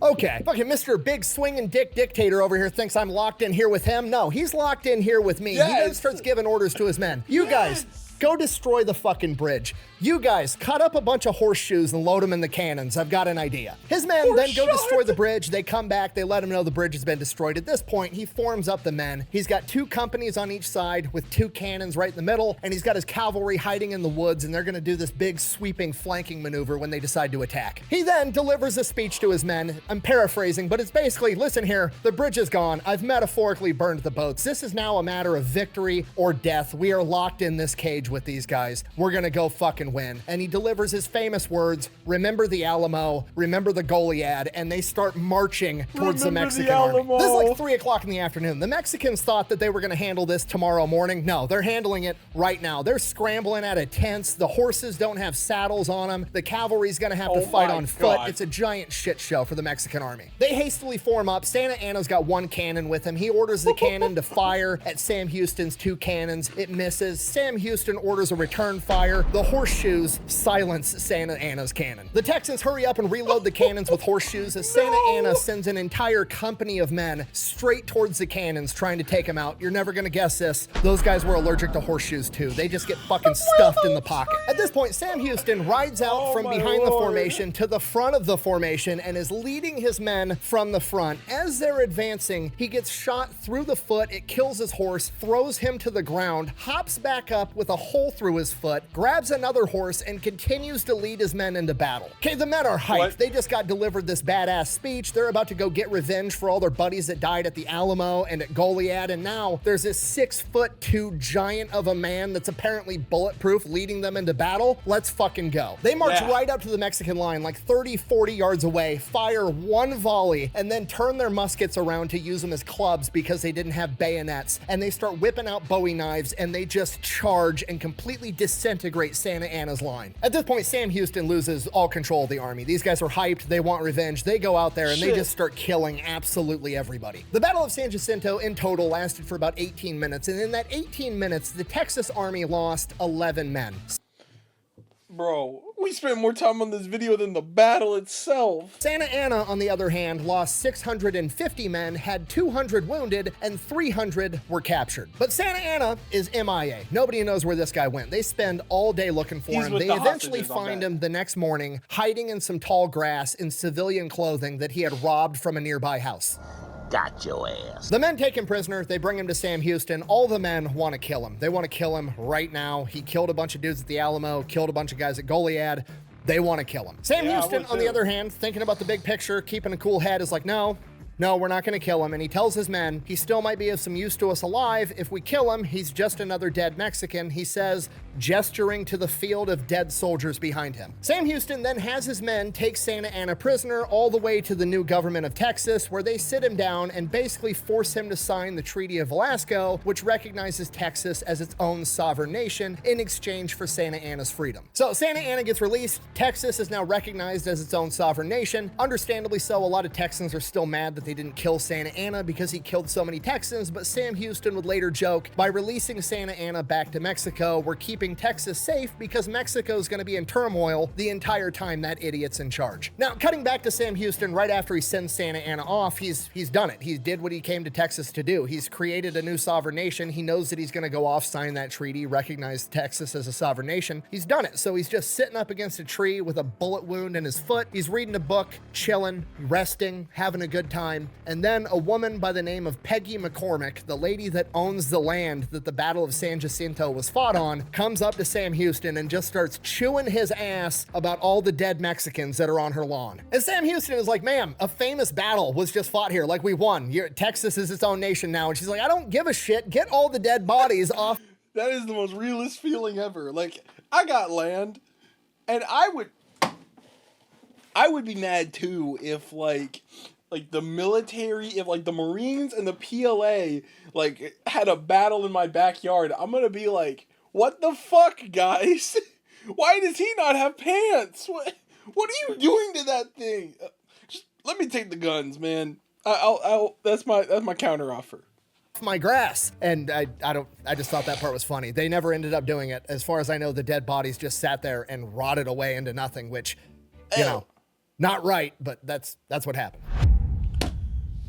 okay, fucking Mr. Big Swinging Dick Dictator over here thinks I'm locked in here with him. No, he's locked in here with me. He then starts giving orders to his men. You guys, go destroy the fucking bridge. You guys, cut up a bunch of horseshoes and load them in the cannons. I've got an idea. His men then go destroy the bridge. They come back. They let him know the bridge has been destroyed. At this point, he forms up the men. He's got 2 companies on each side with 2 cannons right in the middle, and he's got his cavalry hiding in the woods, and they're going to do this big sweeping flanking maneuver when they decide to attack. He then delivers a speech to his men. I'm paraphrasing, but it's basically, listen here, the bridge is gone. I've metaphorically burned the boats. This is now a matter of victory or death. We are locked in this cage with these guys. We're going to go fucking win. And he delivers his famous words, remember the Alamo, remember the Goliad, and they start marching towards the Mexican army. This is like 3 o'clock in the afternoon. The Mexicans thought that they were going to handle this tomorrow morning. No, they're handling it right now. They're scrambling out of tents. The horses don't have saddles on them. The cavalry's going to have to fight on foot. It's a giant shit show for the Mexican army. They hastily form up. Santa Anna's got 1 cannon with him. He orders the cannon to fire at Sam Houston's 2 cannons. It misses. Sam Houston orders a return fire. The horseshoes silence Santa Anna's cannon. The Texans hurry up and reload the cannons with horseshoes as Santa Anna sends an entire company of men straight towards the cannons trying to take them out. You're never gonna guess this. Those guys were allergic to horseshoes too. They just get fucking stuffed in the pocket. At this point, Sam Houston rides out from behind the formation to the front of the formation and is leading his men from the front. As they're advancing, he gets shot through the foot. It kills his horse, throws him to the ground, hops back up with a hole through his foot, grabs another horse, and continues to lead his men into battle. Okay, the men are hyped. They just got delivered this badass speech. They're about to go get revenge for all their buddies that died at the Alamo and at Goliad, and now there's this 6'2" giant of a man that's apparently bulletproof leading them into battle. Let's fucking go. They march right up to the Mexican line, like 30, 40 yards away, fire 1 volley, and then turn their muskets around to use them as clubs because they didn't have bayonets, and they start whipping out Bowie knives, and they just charge and completely disintegrate Santa Anna's line. At this point, Sam Houston loses all control of the army. These guys are hyped. They want revenge. They go out there and they just start killing absolutely everybody. The Battle of San Jacinto in total lasted for about 18 minutes. And in that 18 minutes, the Texas army lost 11 men. Bro, We spent more time on this video than the battle itself. Santa Anna, on the other hand, lost 650 men, had 200 wounded, and 300 were captured. But Santa Anna is MIA. Nobody knows where this guy went. They spend all day looking for him. They eventually find him the next morning, hiding in some tall grass in civilian clothing that he had robbed from a nearby house. Got your ass. The men take him prisoner. They bring him to Sam Houston. All the men want to kill him. They want to kill him right now. He killed a bunch of dudes at the Alamo, killed a bunch of guys at Goliad. They want to kill him. Sam Houston, on the other hand, thinking about the big picture, keeping a cool head, is like, no, we're not going to kill him. And he tells his men he still might be of some use to us alive. If we kill him, he's just another dead Mexican, he says, gesturing to the field of dead soldiers behind him. Sam Houston then has his men take Santa Anna prisoner all the way to the new government of Texas, where they sit him down and basically force him to sign the Treaty of Velasco, which recognizes Texas as its own sovereign nation in exchange for Santa Anna's freedom. So Santa Anna gets released. Texas is now recognized as its own sovereign nation. Understandably so, a lot of Texans are still mad that they didn't kill Santa Anna because he killed so many Texans, but Sam Houston would later joke, by releasing Santa Anna back to Mexico, we're keeping Texas safe because Mexico's going to be in turmoil the entire time that idiot's in charge. Now, cutting back to Sam Houston right after he sends Santa Anna off, he's done it. He did what he came to Texas to do. He's created a new sovereign nation. He knows that he's going to go off, sign that treaty, recognize Texas as a sovereign nation. He's done it. So he's just sitting up against a tree with a bullet wound in his foot. He's reading a book, chilling, resting, having a good time. And then a woman by the name of Peggy McCormick, the lady that owns the land that the Battle of San Jacinto was fought on, comes up to Sam Houston and just starts chewing his ass about all the dead Mexicans that are on her lawn. And Sam Houston is like, ma'am, a famous battle was just fought here. Like, we won. Texas is its own nation now. And she's like, I don't give a shit. Get all the dead bodies off. That is the most realist feeling ever. Like, I got land, and I would be mad too if like the military, if like the Marines and the PLA like had a battle in my backyard. I'm gonna be like, what the fuck, guys? Why does he not have pants? What are you doing to that thing? Just let me take the guns, man. I'll that's my counter offer. My grass. And I just thought that part was funny. They never ended up doing it. As far as I know, the dead bodies just sat there and rotted away into nothing, which, you know, not right, but that's what happened.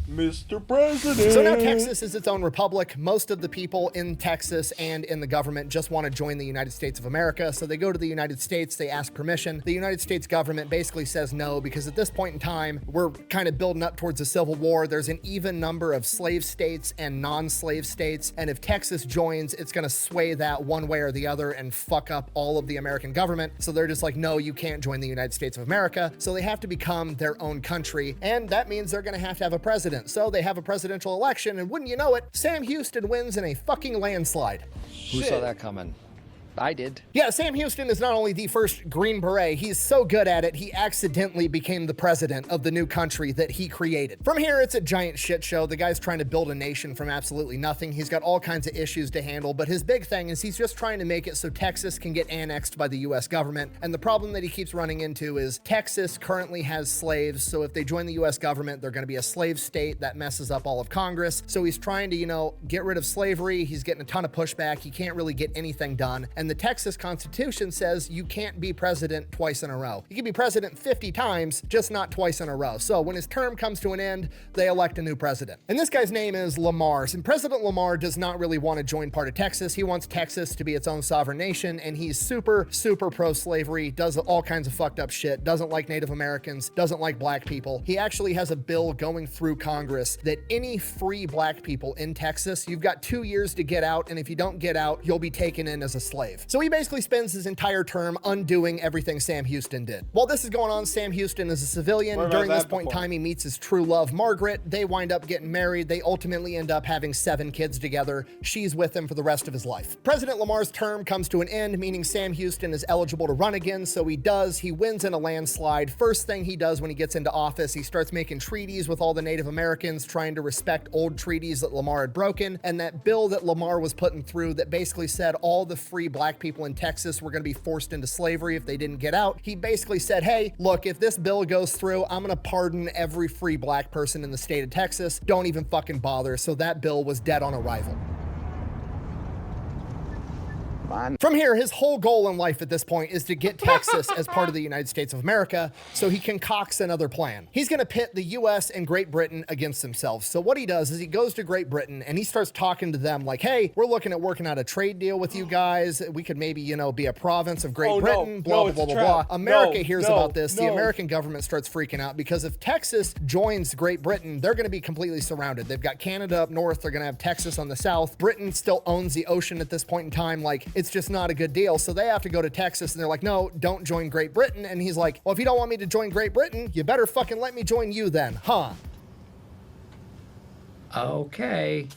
Mr. President. So now Texas is its own republic. Most of the people in Texas and in the government just want to join the United States of America. So they go to the United States, they ask permission. The United States government basically says no, because at this point in time, we're kind of building up towards a civil war. There's an even number of slave states and non-slave states. And if Texas joins, it's going to sway that one way or the other and fuck up all of the American government. So they're just like, no, you can't join the United States of America. So they have to become their own country. And that means they're going to have a president. So they have a presidential election, and wouldn't you know it, Sam Houston wins in a fucking landslide. Who saw that coming? I did. Yeah, Sam Houston is not only the first Green Beret, he's so good at it, he accidentally became the president of the new country that he created. From here, it's a giant shit show. The guy's trying to build a nation from absolutely nothing. He's got all kinds of issues to handle, but his big thing is he's just trying to make it so Texas can get annexed by the US government. And the problem that he keeps running into is Texas currently has slaves, so if they join the US government, they're gonna be a slave state. That messes up all of Congress. So he's trying to, you know, get rid of slavery. He's getting a ton of pushback. He can't really get anything done. And the Texas Constitution says you can't be president twice in a row. You can be president 50 times, just not twice in a row. So when his term comes to an end, they elect a new president. And this guy's name is Lamar. And President Lamar does not really want to join part of Texas. He wants Texas to be its own sovereign nation, and he's super, super pro-slavery, does all kinds of fucked up shit, doesn't like Native Americans, doesn't like black people. He actually has a bill going through Congress that any free black people in Texas, you've got 2 years to get out, and if you don't get out, you'll be taken in as a slave. So he basically spends his entire term undoing everything Sam Houston did. While this is going on, Sam Houston is a civilian. During this point in time, he meets his true love, Margaret. They wind up getting married. They ultimately end up having 7 kids together. She's with him for the rest of his life. President Lamar's term comes to an end, meaning Sam Houston is eligible to run again, so he does. He wins in a landslide. First thing he does when he gets into office, he starts making treaties with all the Native Americans, trying to respect old treaties that Lamar had broken, and that bill that Lamar was putting through that basically said all the free black people in Texas were going to be forced into slavery if they didn't get out. He basically said, hey, look, if this bill goes through, I'm going to pardon every free black person in the state of Texas. Don't even fucking bother. So that bill was dead on arrival. From here, his whole goal in life at this point is to get Texas as part of the United States of America so he concocts another plan. He's going to pit the US and Great Britain against themselves. So what he does is he goes to Great Britain and he starts talking to them like, hey, we're looking at working out a trade deal with you guys. We could maybe, you know, be a province of Great Britain, blah, blah, blah, blah. America hears about this. The American government starts freaking out because if Texas joins Great Britain, they're going to be completely surrounded. They've got Canada up north. They're going to have Texas on the south. Britain still owns the ocean at this point in time. Like, it's just not a good deal. So they have to go to Texas and they're like, no, don't join Great Britain. And he's like, well, if you don't want me to join Great Britain, you better fucking let me join you then, huh? Okay.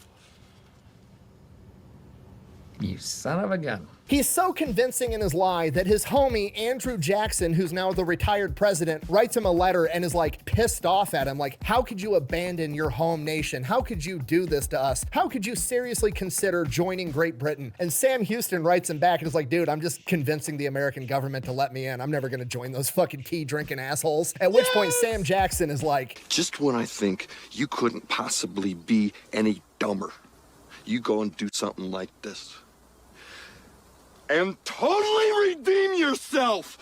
You son of a gun. He's so convincing in his lie that his homie, Andrew Jackson, who's now the retired president, writes him a letter and is like pissed off at him. Like, how could you abandon your home nation? How could you do this to us? How could you seriously consider joining Great Britain? And Sam Houston writes him back and is like, dude, I'm just convincing the American government to let me in. I'm never going to join those fucking tea drinking assholes. At which point Sam Jackson is like, just when I think you couldn't possibly be any dumber, you go and do something like this. And totally redeem yourself.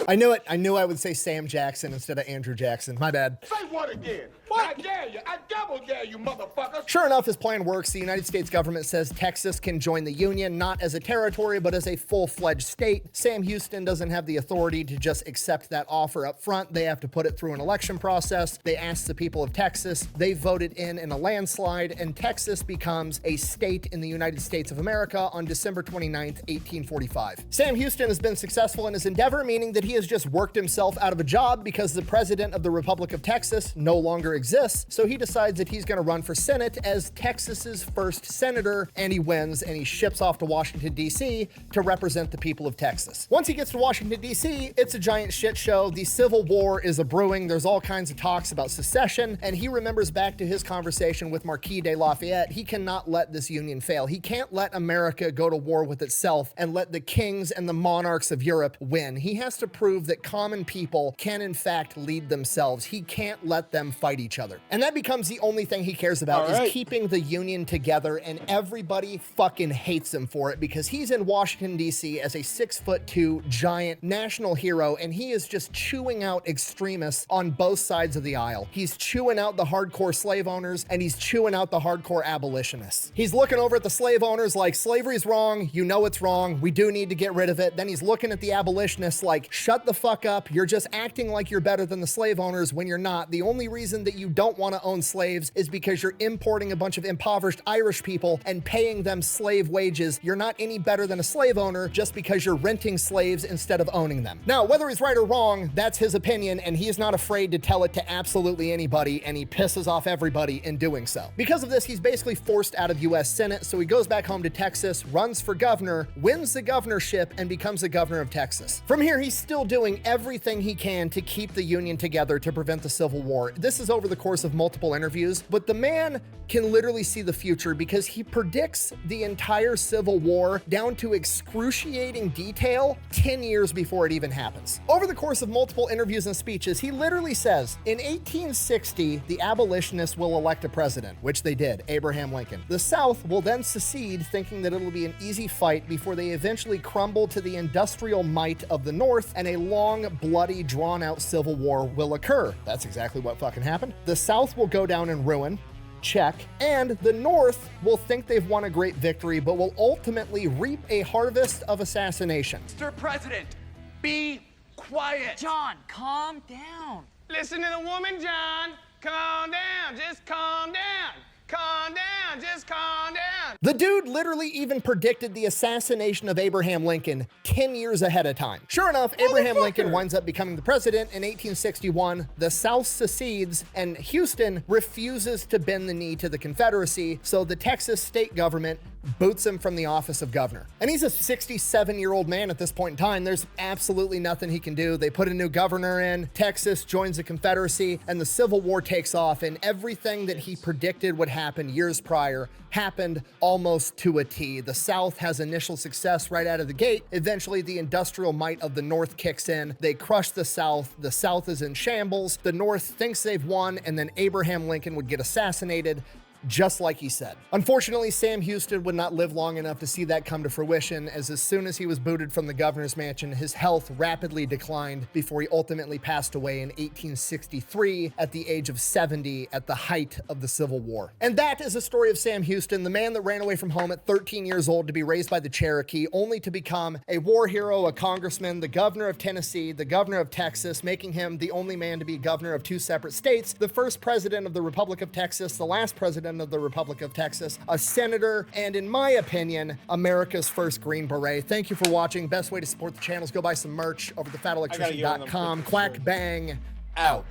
I knew it. I knew I would say Sam Jackson instead of Andrew Jackson. My bad. Say what again? What? I dare you. I double dare you, motherfucker. Sure enough, his plan works. The United States government says Texas can join the Union, not as a territory, but as a full-fledged state. Sam Houston doesn't have the authority to just accept that offer up front. They have to put it through an election process. They asked the people of Texas. They voted in a landslide, and Texas becomes a state in the United States of America on December 29th, 1845. Sam Houston has been successful in his endeavor, meaning that he has just worked himself out of a job because the president of the Republic of Texas no longer exists. So he decides that he's going to run for Senate as Texas's first senator, and he wins, and he ships off to Washington, D.C. to represent the people of Texas. Once he gets to Washington, D.C., it's a giant shit show. The Civil War is a-brewing. There's all kinds of talks about secession, and he remembers back to his conversation with Marquis de Lafayette. He cannot let this union fail. He can't let America go to war with itself and let the kings and the monarchs of Europe win. He has to prove that common people can in fact lead themselves. He can't let them fight each other. And that becomes the only thing he cares about, is keeping the Union together, and everybody fucking hates him for it because he's in Washington, D.C. as a 6'2" giant national hero, and he is just chewing out extremists on both sides of the aisle. He's chewing out the hardcore slave owners, and he's chewing out the hardcore abolitionists. He's looking over at the slave owners like, slavery's wrong, you know it's wrong, we do need to get rid of it. Then he's looking at the abolitionists like, shut the fuck up, you're just acting like you're better than the slave owners when you're not. The only reason that you don't want to own slaves is because you're importing a bunch of impoverished Irish people and paying them slave wages. You're not any better than a slave owner just because you're renting slaves instead of owning them. Now, whether he's right or wrong, that's his opinion, and he's not afraid to tell it to absolutely anybody, and he pisses off everybody in doing so. Because of this, he's basically forced out of US Senate, so he goes back home to Texas, runs for governor, wins the governorship, and becomes the governor of Texas. From here, he's still doing everything he can to keep the Union together to prevent the Civil War. This is over the course of multiple interviews, but the man can literally see the future because he predicts the entire Civil War down to excruciating detail 10 years before it even happens. Over the course of multiple interviews and speeches, he literally says, in 1860, the abolitionists will elect a president, which they did, Abraham Lincoln. The South will then secede, thinking that it'll be an easy fight before they eventually crumble to the industrial might of the North, and a long, bloody, drawn-out Civil War will occur. That's exactly what fucking happened. The South will go down in ruin. Check. And the North will think they've won a great victory, but will ultimately reap a harvest of assassination. Mr. President, be quiet. John, calm down. Listen to the woman, John. Calm down. Just calm down. Calm down. Just calm down. The dude literally even predicted the assassination of Abraham Lincoln 10 years ahead of time. Sure enough, Abraham Lincoln winds up becoming the president in 1861. The South secedes, and Houston refuses to bend the knee to the Confederacy, so the Texas state government boots him from the office of governor. And he's a 67-year-old man at this point in time. There's absolutely nothing he can do. They put a new governor in, Texas joins the Confederacy, and the Civil War takes off, and everything that he predicted would happen years prior happened almost to a T. The South has initial success right out of the gate. Eventually, the industrial might of the North kicks in. They crush the South. The South is in shambles. The North thinks they've won, and then Abraham Lincoln would get assassinated. just like he said. Unfortunately, Sam Houston would not live long enough to see that come to fruition, as soon as he was booted from the governor's mansion, his health rapidly declined before he ultimately passed away in 1863 at the age of 70 at the height of the Civil War. And that is the story of Sam Houston, the man that ran away from home at 13 years old to be raised by the Cherokee, only to become a war hero, a congressman, the governor of Tennessee, the governor of Texas, making him the only man to be governor of 2 separate states, the first president of the Republic of Texas, the last president of the Republic of Texas, a senator, and in my opinion, America's first Green Beret. Thank you for watching. Best way to support the channel is go buy some merch over to thefatelectrician.com. Quack bang out.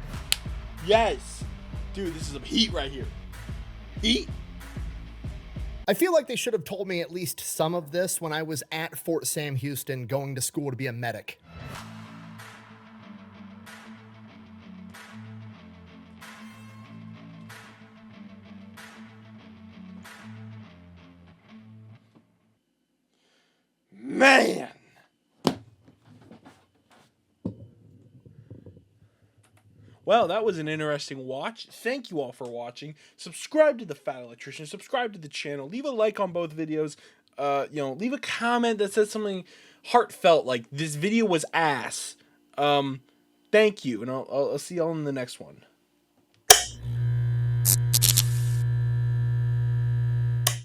Yes. Dude, this is some heat right here. Heat. I feel like they should have told me at least some of this when I was at Fort Sam Houston going to school to be a medic. Man. Well, that was an interesting watch. Thank you all for watching. Subscribe to the Fat Electrician. Subscribe to the channel. Leave a like on both videos. Leave a comment that says something heartfelt, like this video was ass. Thank you, and I'll see y'all in the next one.